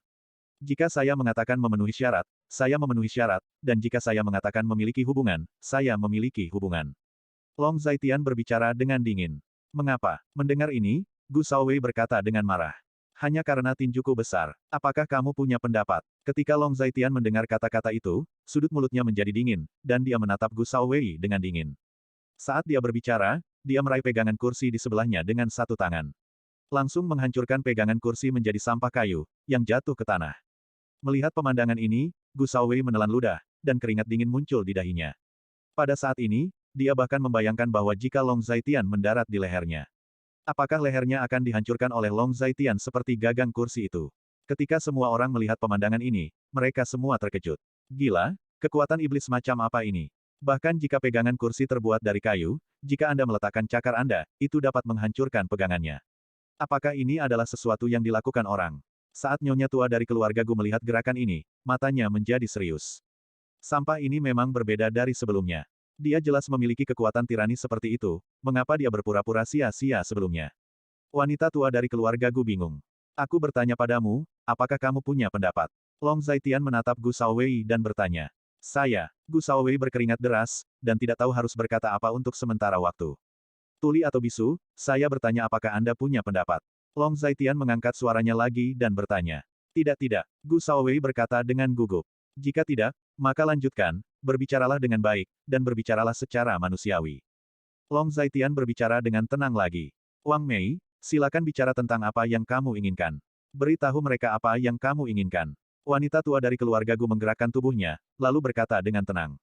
Jika saya mengatakan memenuhi syarat, dan jika saya mengatakan memiliki hubungan, saya memiliki hubungan. Long Zaitian berbicara dengan dingin. Mengapa? Mendengar ini, Gu Shaowei berkata dengan marah. Hanya karena tinjuku besar. Apakah kamu punya pendapat? Ketika Long Zaitian mendengar kata-kata itu, sudut mulutnya menjadi dingin, dan dia menatap Gu Shaowei dengan dingin. Saat dia berbicara, dia meraih pegangan kursi di sebelahnya dengan satu tangan. Langsung menghancurkan pegangan kursi menjadi sampah kayu, yang jatuh ke tanah. Melihat pemandangan ini, Gu Shaowei menelan ludah, dan keringat dingin muncul di dahinya. Pada saat ini, dia bahkan membayangkan bahwa jika Long Zaitian mendarat di lehernya. Apakah lehernya akan dihancurkan oleh Long Zaitian seperti gagang kursi itu? Ketika semua orang melihat pemandangan ini, mereka semua terkejut. Gila, kekuatan iblis macam apa ini? Bahkan jika pegangan kursi terbuat dari kayu, jika Anda meletakkan cakar Anda, itu dapat menghancurkan pegangannya. Apakah ini adalah sesuatu yang dilakukan orang? Saat nyonya tua dari keluarga Gu melihat gerakan ini, matanya menjadi serius. Sampah ini memang berbeda dari sebelumnya. Dia jelas memiliki kekuatan tirani seperti itu, mengapa dia berpura-pura sia-sia sebelumnya? Wanita tua dari keluarga Gu bingung. Aku bertanya padamu, apakah kamu punya pendapat? Long Zaitian menatap Gu Shaowei dan bertanya. Saya, Gu Shaowei berkeringat deras, dan tidak tahu harus berkata apa untuk sementara waktu. Tuli atau bisu, saya bertanya apakah Anda punya pendapat? Long Zaitian mengangkat suaranya lagi dan bertanya. Tidak, Gu Shaowei berkata dengan gugup. Jika tidak, maka lanjutkan, berbicaralah dengan baik, dan berbicaralah secara manusiawi. Long Zaitian berbicara dengan tenang lagi. Wang Mei, silakan bicara tentang apa yang kamu inginkan. Beritahu mereka apa yang kamu inginkan. Wanita tua dari keluarga Gu menggerakkan tubuhnya, lalu berkata dengan tenang.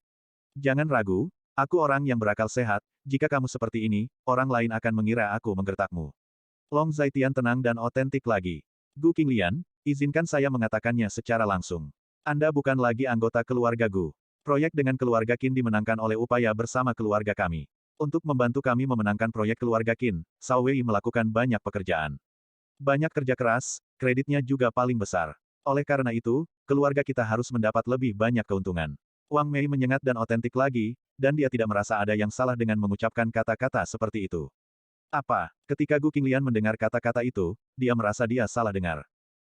Jangan ragu, aku orang yang berakal sehat, jika kamu seperti ini, orang lain akan mengira aku menggertakmu. Long Zaitian tenang dan otentik lagi. Gu Qinglian, izinkan saya mengatakannya secara langsung. Anda bukan lagi anggota keluarga Gu. Proyek dengan keluarga Qin dimenangkan oleh upaya bersama keluarga kami. Untuk membantu kami memenangkan proyek keluarga Qin, Cao Wei melakukan banyak pekerjaan. Banyak kerja keras, kreditnya juga paling besar. Oleh karena itu, keluarga kita harus mendapat lebih banyak keuntungan. Wang Mei menyengat dan otentik lagi, dan dia tidak merasa ada yang salah dengan mengucapkan kata-kata seperti itu. Apa? Ketika Gu Qinglian mendengar kata-kata itu, dia merasa dia salah dengar.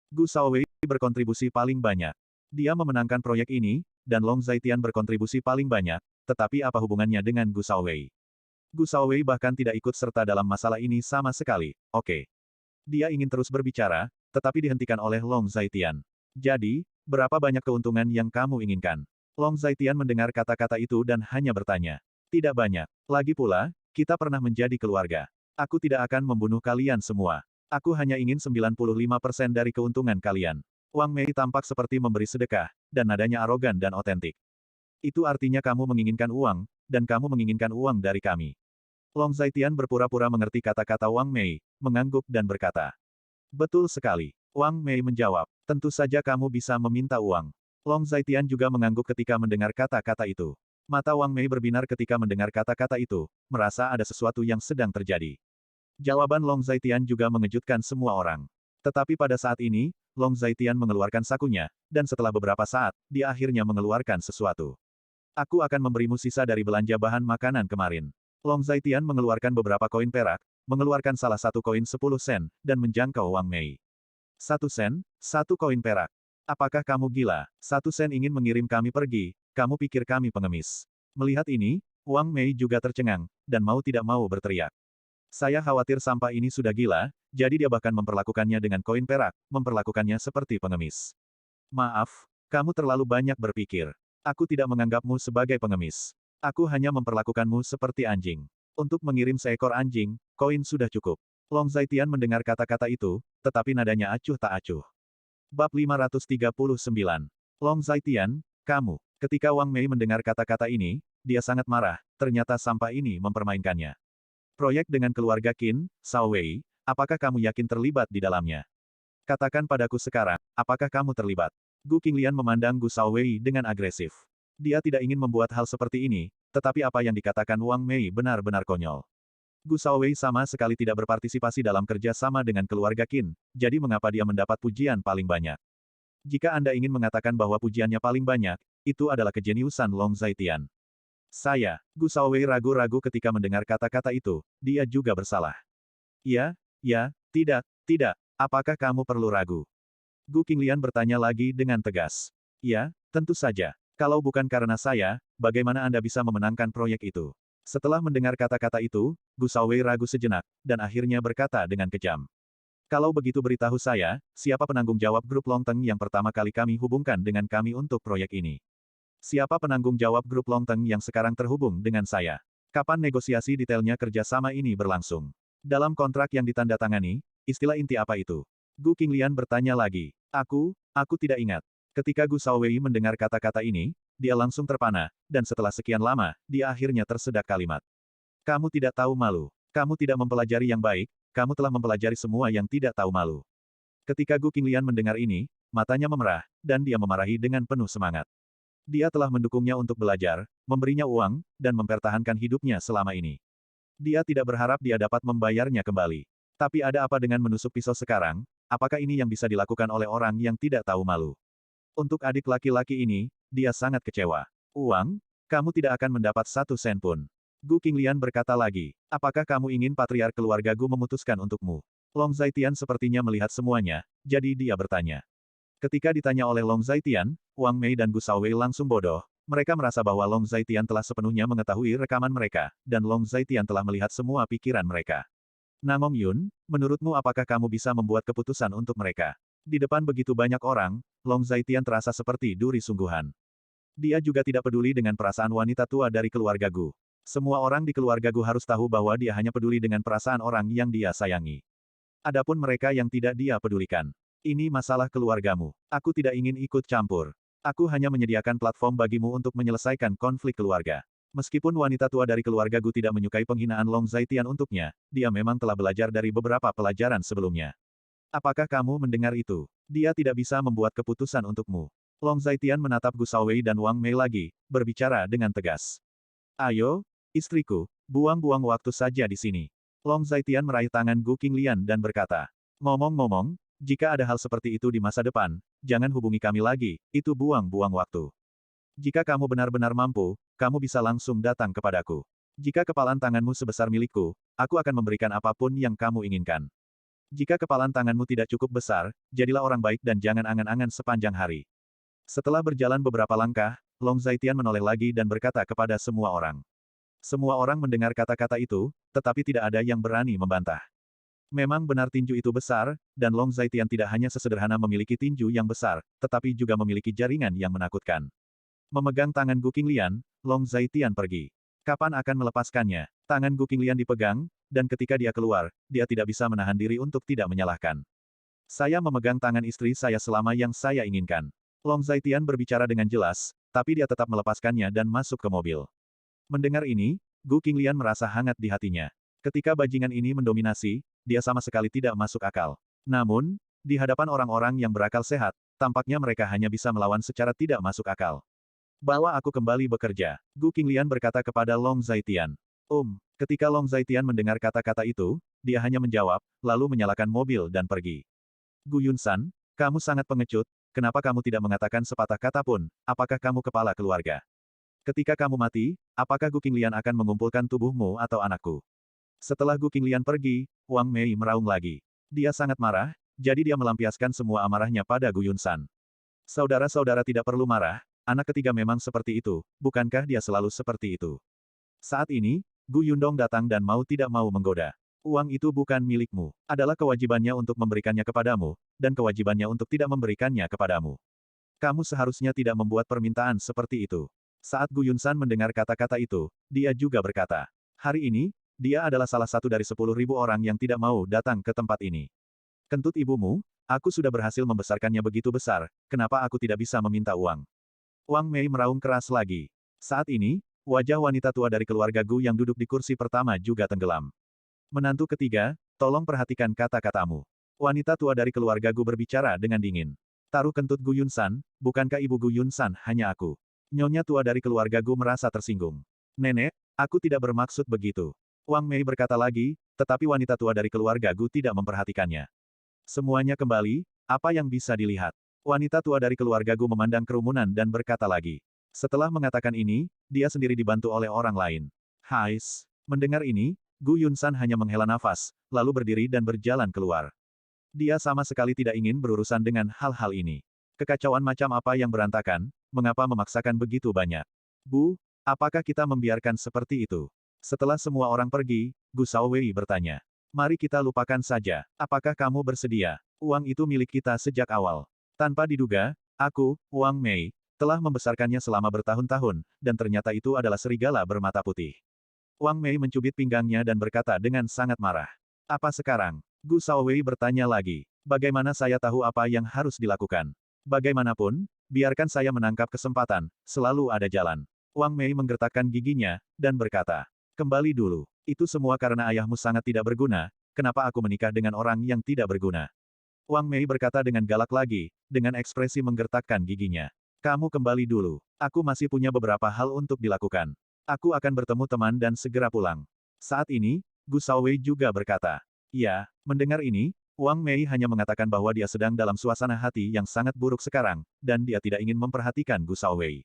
Gu Shaowei berkontribusi paling banyak. Dia memenangkan proyek ini, dan Long Zhaitian berkontribusi paling banyak, tetapi apa hubungannya dengan Gu Shaowei? Gu Shaowei bahkan tidak ikut serta dalam masalah ini sama sekali. Oke. Dia ingin terus berbicara, tetapi dihentikan oleh Long Zhaitian. Jadi, berapa banyak keuntungan yang kamu inginkan? Long Zhaitian mendengar kata-kata itu dan hanya bertanya. Tidak banyak. Lagi pula, kita pernah menjadi keluarga. Aku tidak akan membunuh kalian semua. Aku hanya ingin 95% dari keuntungan kalian. Wang Mei tampak seperti memberi sedekah, dan nadanya arogan dan otentik. Itu artinya kamu menginginkan uang, dan kamu menginginkan uang dari kami. Long Zhaitian berpura-pura mengerti kata-kata Wang Mei, mengangguk dan berkata. Betul sekali. Wang Mei menjawab. Tentu saja kamu bisa meminta uang. Long Zhaitian juga mengangguk ketika mendengar kata-kata itu. Mata Wang Mei berbinar ketika mendengar kata-kata itu, merasa ada sesuatu yang sedang terjadi. Jawaban Long Zhaitian juga mengejutkan semua orang. Tetapi pada saat ini, Long Zhaitian mengeluarkan sakunya, dan setelah beberapa saat, dia akhirnya mengeluarkan sesuatu. Aku akan memberimu sisa dari belanja bahan makanan kemarin. Long Zhaitian mengeluarkan beberapa koin perak, mengeluarkan salah satu koin 10 sen, dan menjangkau Wang Mei. 1 sen, 1 koin perak. Apakah kamu gila? 1 sen ingin mengirim kami pergi, kamu pikir kami pengemis. Melihat ini, Wang Mei juga tercengang, dan mau tidak mau berteriak. Saya khawatir sampah ini sudah gila, jadi dia bahkan memperlakukannya dengan koin perak, memperlakukannya seperti pengemis. Maaf, kamu terlalu banyak berpikir. Aku tidak menganggapmu sebagai pengemis. Aku hanya memperlakukanmu seperti anjing. Untuk mengirim seekor anjing, koin sudah cukup. Long Zhaitian mendengar kata-kata itu, tetapi nadanya acuh tak acuh. Bab 539. Long Zhaitian, kamu. Ketika Wang Mei mendengar kata-kata ini, dia sangat marah, ternyata sampah ini mempermainkannya. Proyek dengan keluarga Qin, Shao Wei, apakah kamu yakin terlibat di dalamnya? Katakan padaku sekarang, apakah kamu terlibat? Gu Qinglian memandang Gu Shao Wei dengan agresif. Dia tidak ingin membuat hal seperti ini, tetapi apa yang dikatakan Wang Mei benar-benar konyol. Gu Shao Wei sama sekali tidak berpartisipasi dalam kerja sama dengan keluarga Qin, jadi mengapa dia mendapat pujian paling banyak? Jika Anda ingin mengatakan bahwa pujiannya paling banyak, itu adalah kejeniusan Long Zhaitian. Gu Shaowei ragu-ragu ketika mendengar kata-kata itu, dia juga bersalah. Ya, tidak, apakah kamu perlu ragu? Gu Qinglian bertanya lagi dengan tegas. Ya, tentu saja. Kalau bukan karena saya, bagaimana Anda bisa memenangkan proyek itu? Setelah mendengar kata-kata itu, Gu Shaowei ragu sejenak, dan akhirnya berkata dengan kejam. Kalau begitu beritahu saya, siapa penanggung jawab grup Longteng yang pertama kali kami hubungkan dengan kami untuk proyek ini? Siapa penanggung jawab grup Longteng yang sekarang terhubung dengan saya? Kapan negosiasi detailnya kerjasama ini berlangsung? Dalam kontrak yang ditandatangani, istilah inti apa itu? Gu Qinglian bertanya lagi. Aku tidak ingat. Ketika Gu Shaowei mendengar kata-kata ini, dia langsung terpana, dan setelah sekian lama, dia akhirnya tersedak kalimat. Kamu tidak tahu malu. Kamu tidak mempelajari yang baik, kamu telah mempelajari semua yang tidak tahu malu. Ketika Gu Qinglian mendengar ini, matanya memerah, dan dia memarahi dengan penuh semangat. Dia telah mendukungnya untuk belajar, memberinya uang, dan mempertahankan hidupnya selama ini. Dia tidak berharap dia dapat membayarnya kembali. Tapi ada apa dengan menusuk pisau sekarang? Apakah ini yang bisa dilakukan oleh orang yang tidak tahu malu? Untuk adik laki-laki ini, dia sangat kecewa. Uang? Kamu tidak akan mendapat 1 sen pun. Gu Qinglian berkata lagi, apakah kamu ingin patriark keluarga Gu memutuskan untukmu? Long Zhaitian sepertinya melihat semuanya, jadi dia bertanya. Ketika ditanya oleh Long Zhaitian, Wang Mei dan Gu Shaowei langsung bodoh. Mereka merasa bahwa Long Zhaitian telah sepenuhnya mengetahui rekaman mereka, dan Long Zhaitian telah melihat semua pikiran mereka. Nangong Yun, menurutmu apakah kamu bisa membuat keputusan untuk mereka? Di depan begitu banyak orang, Long Zhaitian terasa seperti duri sungguhan. Dia juga tidak peduli dengan perasaan wanita tua dari keluarga Gu. Semua orang di keluarga Gu harus tahu bahwa dia hanya peduli dengan perasaan orang yang dia sayangi. Adapun mereka yang tidak dia pedulikan. Ini masalah keluargamu. Aku tidak ingin ikut campur. Aku hanya menyediakan platform bagimu untuk menyelesaikan konflik keluarga. Meskipun wanita tua dari keluarga Gu tidak menyukai penghinaan Long Zhaitian untuknya, dia memang telah belajar dari beberapa pelajaran sebelumnya. Apakah kamu mendengar itu? Dia tidak bisa membuat keputusan untukmu. Long Zhaitian menatap Gu Shaowei dan Wang Mei lagi, berbicara dengan tegas. Ayo, istriku, buang-buang waktu saja di sini. Long Zhaitian meraih tangan Gu Qinglian dan berkata, ngomong-ngomong, jika ada hal seperti itu di masa depan, jangan hubungi kami lagi, itu buang-buang waktu. Jika kamu benar-benar mampu, kamu bisa langsung datang kepadaku. Jika kepalan tanganmu sebesar milikku, aku akan memberikan apapun yang kamu inginkan. Jika kepalan tanganmu tidak cukup besar, jadilah orang baik dan jangan angan-angan sepanjang hari. Setelah berjalan beberapa langkah, Long Zaitian menoleh lagi dan berkata kepada semua orang. Semua orang mendengar kata-kata itu, tetapi tidak ada yang berani membantah. Memang benar tinju itu besar, dan Long Zaitian tidak hanya sesederhana memiliki tinju yang besar, tetapi juga memiliki jaringan yang menakutkan. Memegang tangan Gu Qinglian, Long Zaitian pergi. Kapan akan melepaskannya? Tangan Gu Qinglian dipegang, dan ketika dia keluar, dia tidak bisa menahan diri untuk tidak menyalahkan. Saya memegang tangan istri saya selama yang saya inginkan. Long Zaitian berbicara dengan jelas, tapi dia tetap melepaskannya dan masuk ke mobil. Mendengar ini, Gu Qinglian merasa hangat di hatinya. Ketika bajingan ini mendominasi, dia sama sekali tidak masuk akal. Namun, di hadapan orang-orang yang berakal sehat, tampaknya mereka hanya bisa melawan secara tidak masuk akal. Bawa aku kembali bekerja, Gu Qinglian berkata kepada Long Zaitian. Ketika Long Zaitian mendengar kata-kata itu, dia hanya menjawab, lalu menyalakan mobil dan pergi. Gu Yunsan, kamu sangat pengecut, kenapa kamu tidak mengatakan sepatah kata pun, apakah kamu kepala keluarga? Ketika kamu mati, apakah Gu Qinglian akan mengumpulkan tubuhmu atau anakku? Setelah Gu Qinglian pergi, Wang Mei meraung lagi. Dia sangat marah, jadi dia melampiaskan semua amarahnya pada Gu Yunsan. Saudara-saudara tidak perlu marah, anak ketiga memang seperti itu, bukankah dia selalu seperti itu? Saat ini, Gu Yundong datang dan mau tidak mau menggoda. Uang itu bukan milikmu, adalah kewajibannya untuk memberikannya kepadamu, dan kewajibannya untuk tidak memberikannya kepadamu. Kamu seharusnya tidak membuat permintaan seperti itu. Saat Gu Yunsan mendengar kata-kata itu, dia juga berkata, hari ini, dia adalah salah satu dari 10.000 orang yang tidak mau datang ke tempat ini. Kentut ibumu, aku sudah berhasil membesarkannya begitu besar, kenapa aku tidak bisa meminta uang? Wang Mei meraung keras lagi. Saat ini, wajah wanita tua dari keluarga Gu yang duduk di kursi pertama juga tenggelam. Menantu ketiga, tolong perhatikan kata-katamu. Wanita tua dari keluarga Gu berbicara dengan dingin. Taruh kentut Gu Yunsan, bukankah ibu Gu Yunsan hanya aku? Nyonya tua dari keluarga Gu merasa tersinggung. Nenek, aku tidak bermaksud begitu. Wang Mei berkata lagi, tetapi wanita tua dari keluarga Gu tidak memperhatikannya. Semuanya kembali, apa yang bisa dilihat? Wanita tua dari keluarga Gu memandang kerumunan dan berkata lagi. Setelah mengatakan ini, dia sendiri dibantu oleh orang lain. Hais. Mendengar ini, Gu Yunsan hanya menghela nafas, lalu berdiri dan berjalan keluar. Dia sama sekali tidak ingin berurusan dengan hal-hal ini. Kekacauan macam apa yang berantakan, mengapa memaksakan begitu banyak? Bu, apakah kita membiarkan seperti itu? Setelah semua orang pergi, Gu Shaowei bertanya. Mari kita lupakan saja. Apakah kamu bersedia? Uang itu milik kita sejak awal. Tanpa diduga, aku, Wang Mei, telah membesarkannya selama bertahun-tahun, dan ternyata itu adalah serigala bermata putih. Wang Mei mencubit pinggangnya dan berkata dengan sangat marah. Apa sekarang? Gu Shaowei bertanya lagi. Bagaimana saya tahu apa yang harus dilakukan? Bagaimanapun, biarkan saya menangkap kesempatan, selalu ada jalan. Wang Mei menggertakkan giginya, dan berkata. Kembali dulu. Itu semua karena ayahmu sangat tidak berguna, kenapa aku menikah dengan orang yang tidak berguna? Wang Mei berkata dengan galak lagi, dengan ekspresi menggertakkan giginya. Kamu kembali dulu. Aku masih punya beberapa hal untuk dilakukan. Aku akan bertemu teman dan segera pulang. Saat ini, Gu Shaowei juga berkata. Ya, mendengar ini, Wang Mei hanya mengatakan bahwa dia sedang dalam suasana hati yang sangat buruk sekarang, dan dia tidak ingin memperhatikan Gu Shaowei.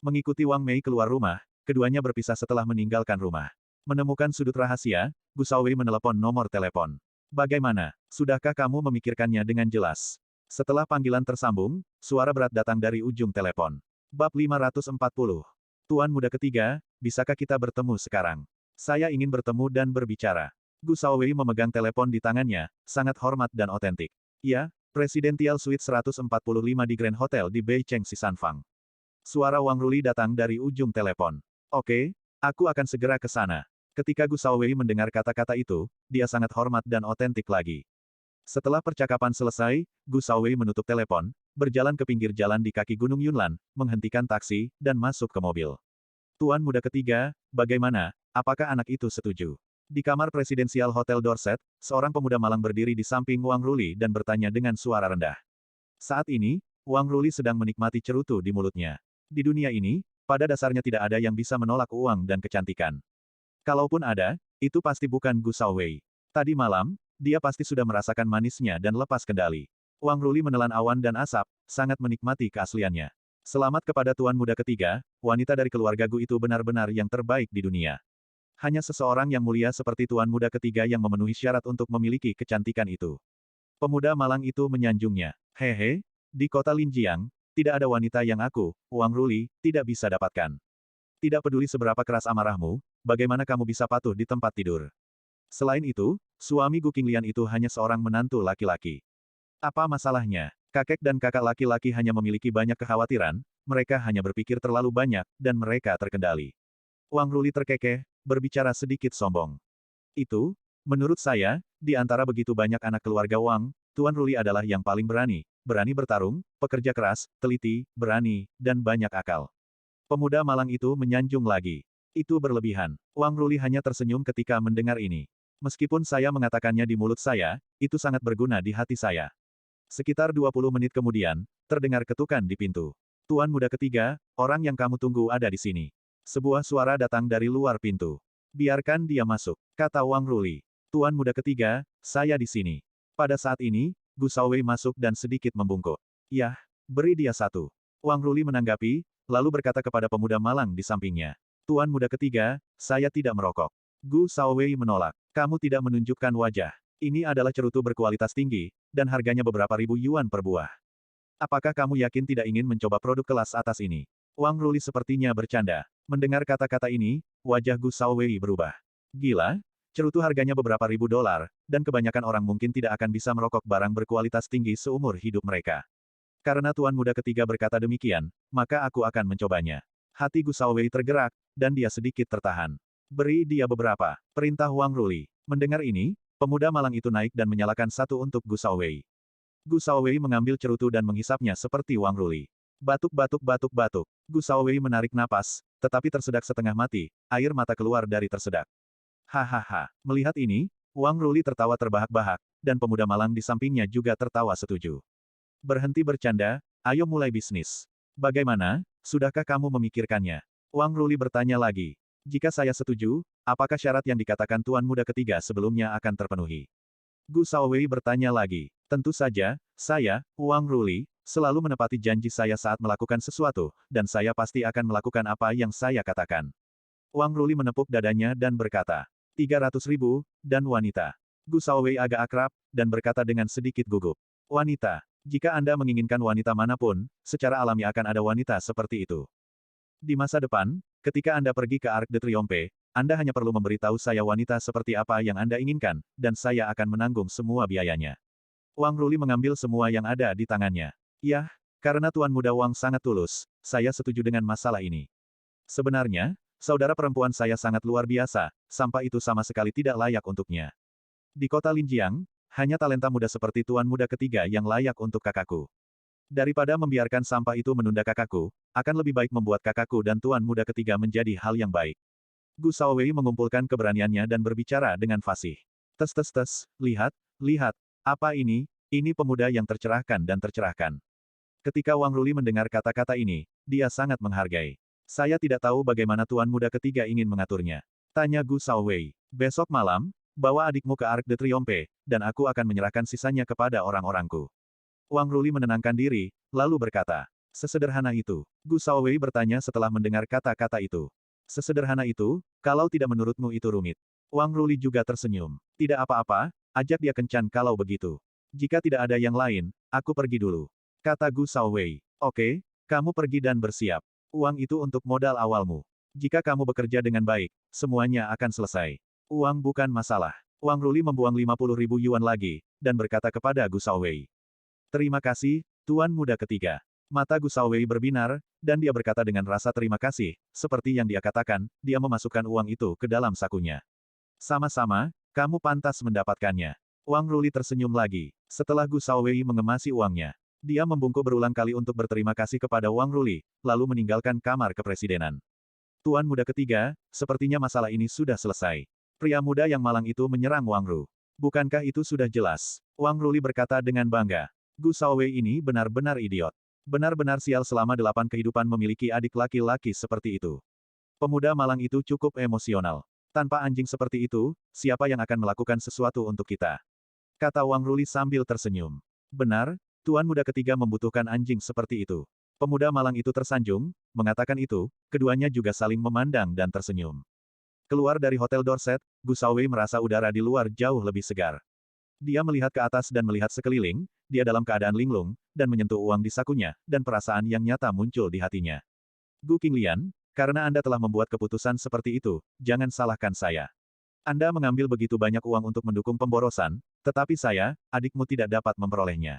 Mengikuti Wang Mei keluar rumah, keduanya berpisah setelah meninggalkan rumah. Menemukan sudut rahasia, Gu Shaowei menelepon nomor telepon. Bagaimana? Sudahkah kamu memikirkannya dengan jelas? Setelah panggilan tersambung, suara berat datang dari ujung telepon. Bab 540. Tuan muda ketiga, bisakah kita bertemu sekarang? Saya ingin bertemu dan berbicara. Gu Shaowei memegang telepon di tangannya, sangat hormat dan otentik. Ya, Presidential Suite 145 di Grand Hotel di Beicheng Sisanfang. Suara Wang Ruli datang dari ujung telepon. Oke, aku akan segera ke sana. Ketika Gu Shaowei mendengar kata-kata itu, dia sangat hormat dan otentik lagi. Setelah percakapan selesai, Gu Shaowei menutup telepon, berjalan ke pinggir jalan di kaki Gunung Yunlan, menghentikan taksi, dan masuk ke mobil. Tuan muda ketiga, bagaimana? Apakah anak itu setuju? Di kamar presidensial Hotel Dorset, seorang pemuda malang berdiri di samping Wang Ruli dan bertanya dengan suara rendah. Saat ini, Wang Ruli sedang menikmati cerutu di mulutnya. Di dunia ini, pada dasarnya tidak ada yang bisa menolak uang dan kecantikan. Kalaupun ada, itu pasti bukan Gu Shaowei. Tadi malam, dia pasti sudah merasakan manisnya dan lepas kendali. Wang Ruli menelan awan dan asap, sangat menikmati keasliannya. Selamat kepada tuan muda ketiga, wanita dari keluarga Gu itu benar-benar yang terbaik di dunia. Hanya seseorang yang mulia seperti Tuan Muda Ketiga yang memenuhi syarat untuk memiliki kecantikan itu. Pemuda malang itu menyanjungnya. Hehe, di kota Linjiang, tidak ada wanita yang aku, Wang Ruli, tidak bisa dapatkan. Tidak peduli seberapa keras amarahmu, bagaimana kamu bisa patuh di tempat tidur. Selain itu, suami Gu Qinglian itu hanya seorang menantu laki-laki. Apa masalahnya? Kakek dan kakak laki-laki hanya memiliki banyak kekhawatiran, mereka hanya berpikir terlalu banyak, dan mereka terkendali. Wang Ruli terkekeh, berbicara sedikit sombong. Menurut saya, di antara begitu banyak anak keluarga Wang, Tuan Ruli adalah yang paling berani, berani bertarung, pekerja keras, teliti, berani, dan banyak akal. Pemuda malang itu menyanjung lagi. Itu berlebihan. Wang Ruli hanya tersenyum ketika mendengar ini. Meskipun saya mengatakannya di mulut saya, itu sangat berguna di hati saya. Sekitar 20 menit kemudian, terdengar ketukan di pintu. Tuan Muda Ketiga, orang yang kamu tunggu ada di sini. Sebuah suara datang dari luar pintu. Biarkan dia masuk, kata Wang Ruli. Tuan Muda Ketiga, saya di sini. Pada saat ini, Gu Shaowei masuk dan sedikit membungkuk. Yah, beri dia satu. Wang Ruli menanggapi, lalu berkata kepada pemuda malang di sampingnya. Tuan Muda Ketiga, saya tidak merokok. Gu Shaowei menolak. Kamu tidak menunjukkan wajah. Ini adalah cerutu berkualitas tinggi, dan harganya beberapa ribu yuan per buah. Apakah kamu yakin tidak ingin mencoba produk kelas atas ini? Wang Ruli sepertinya bercanda. Mendengar kata-kata ini, wajah Gu Shaowei berubah. Gila, cerutu harganya beberapa ribu dolar, dan kebanyakan orang mungkin tidak akan bisa merokok barang berkualitas tinggi seumur hidup mereka. Karena Tuan Muda Ketiga berkata demikian, maka aku akan mencobanya. Hati Gu Shaowei tergerak, dan dia sedikit tertahan. Beri dia beberapa, perintah Wang Ruli. Mendengar ini, pemuda malang itu naik dan menyalakan satu untuk Gu Shaowei. Gu Shaowei mengambil cerutu dan menghisapnya seperti Wang Ruli. Batuk. Gu Shaowei menarik napas, tetapi tersedak setengah mati, air mata keluar dari tersedak. Hahaha. Melihat ini, Wang Ruli tertawa terbahak-bahak, dan pemuda malang di sampingnya juga tertawa setuju. Berhenti bercanda, ayo mulai bisnis. Bagaimana, sudahkah kamu memikirkannya? Wang Ruli bertanya lagi. Jika saya setuju, apakah syarat yang dikatakan Tuan Muda Ketiga sebelumnya akan terpenuhi? Gu Shaowei bertanya lagi. Tentu saja, saya, Wang Ruli, selalu menepati janji saya saat melakukan sesuatu, dan saya pasti akan melakukan apa yang saya katakan. Wang Ruli menepuk dadanya dan berkata, 300.000, dan wanita. Gu Shaowei agak akrab, dan berkata dengan sedikit gugup. Wanita. Jika Anda menginginkan wanita manapun, secara alami akan ada wanita seperti itu. Di masa depan, ketika Anda pergi ke Arc de Triomphe, Anda hanya perlu memberitahu saya wanita seperti apa yang Anda inginkan, dan saya akan menanggung semua biayanya. Wang Ruli mengambil semua yang ada di tangannya. Yah, karena Tuan Muda Wang sangat tulus, saya setuju dengan masalah ini. Sebenarnya, saudara perempuan saya sangat luar biasa, sampah itu sama sekali tidak layak untuknya. Di kota Linjiang, hanya talenta muda seperti Tuan Muda Ketiga yang layak untuk kakakku. Daripada membiarkan sampah itu menunda kakakku, akan lebih baik membuat kakakku dan Tuan Muda Ketiga menjadi hal yang baik. Gu Shaowei mengumpulkan keberaniannya dan berbicara dengan fasih. Lihat, apa ini pemuda yang tercerahkan dan tercerahkan. Ketika Wang Ruli mendengar kata-kata ini, dia sangat menghargai. Saya tidak tahu bagaimana Tuan Muda Ketiga ingin mengaturnya. Tanya Gu Shaowei. Besok malam, bawa adikmu ke Arc de Triomphe, dan aku akan menyerahkan sisanya kepada orang-orangku. Wang Ruli menenangkan diri, lalu berkata, sesederhana itu. Gu Shaowei bertanya setelah mendengar kata-kata itu. Sesederhana itu, kalau tidak menurutmu itu rumit. Wang Ruli juga tersenyum. Tidak apa-apa, ajak dia kencan kalau begitu. Jika tidak ada yang lain, aku pergi dulu. Kata Gu Shaowei. Oke, kamu pergi dan bersiap. Uang itu untuk modal awalmu. Jika kamu bekerja dengan baik, semuanya akan selesai. Uang bukan masalah. Wang Ruli membuang 50.000 yuan lagi, dan berkata kepada Gu Shaowei. Terima kasih, Tuan Muda Ketiga. Mata Gu Shaowei berbinar, dan dia berkata dengan rasa terima kasih, seperti yang dia katakan, dia memasukkan uang itu ke dalam sakunya. Sama-sama, kamu pantas mendapatkannya. Wang Ruli tersenyum lagi. Setelah Gu Shaowei mengemasi uangnya, dia membungkuk berulang kali untuk berterima kasih kepada Wang Ruli, lalu meninggalkan kamar kepresidenan. Tuan Muda Ketiga, sepertinya masalah ini sudah selesai. Pria muda yang malang itu menyerang Wang Ru. Bukankah itu sudah jelas? Wang Ruli berkata dengan bangga. Gu Shaowei ini benar-benar idiot. Benar-benar sial selama 8 kehidupan memiliki adik laki-laki seperti itu. Pemuda malang itu cukup emosional. Tanpa anjing seperti itu, siapa yang akan melakukan sesuatu untuk kita? Kata Wang Ruli sambil tersenyum. Benar, Tuan Muda Ketiga membutuhkan anjing seperti itu. Pemuda malang itu tersanjung, mengatakan itu, keduanya juga saling memandang dan tersenyum. Keluar dari Hotel Dorset, Gu Shaowei merasa udara di luar jauh lebih segar. Dia melihat ke atas dan melihat sekeliling, dia dalam keadaan linglung, dan menyentuh uang di sakunya, dan perasaan yang nyata muncul di hatinya. Gu Qinglian, karena Anda telah membuat keputusan seperti itu, jangan salahkan saya. Anda mengambil begitu banyak uang untuk mendukung pemborosan, tetapi saya, adikmu tidak dapat memperolehnya.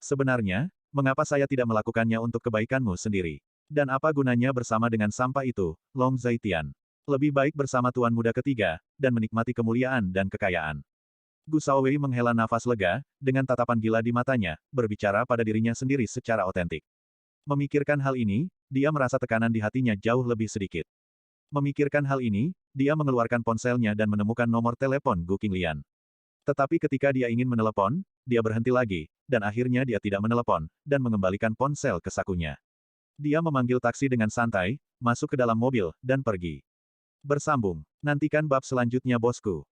Sebenarnya, mengapa saya tidak melakukannya untuk kebaikanmu sendiri? Dan apa gunanya bersama dengan sampah itu, Long Zaitian? Lebih baik bersama Tuan Muda ketiga, dan menikmati kemuliaan dan kekayaan. Gu Shaowei menghela nafas lega, dengan tatapan gila di matanya, berbicara pada dirinya sendiri secara otentik. Memikirkan hal ini, dia merasa tekanan di hatinya jauh lebih sedikit. Memikirkan hal ini, dia mengeluarkan ponselnya dan menemukan nomor telepon Gu Qinglian. Tetapi ketika dia ingin menelepon, dia berhenti lagi, dan akhirnya dia tidak menelepon, dan mengembalikan ponsel ke sakunya. Dia memanggil taksi dengan santai, masuk ke dalam mobil, dan pergi. Bersambung. Nantikan bab selanjutnya bosku.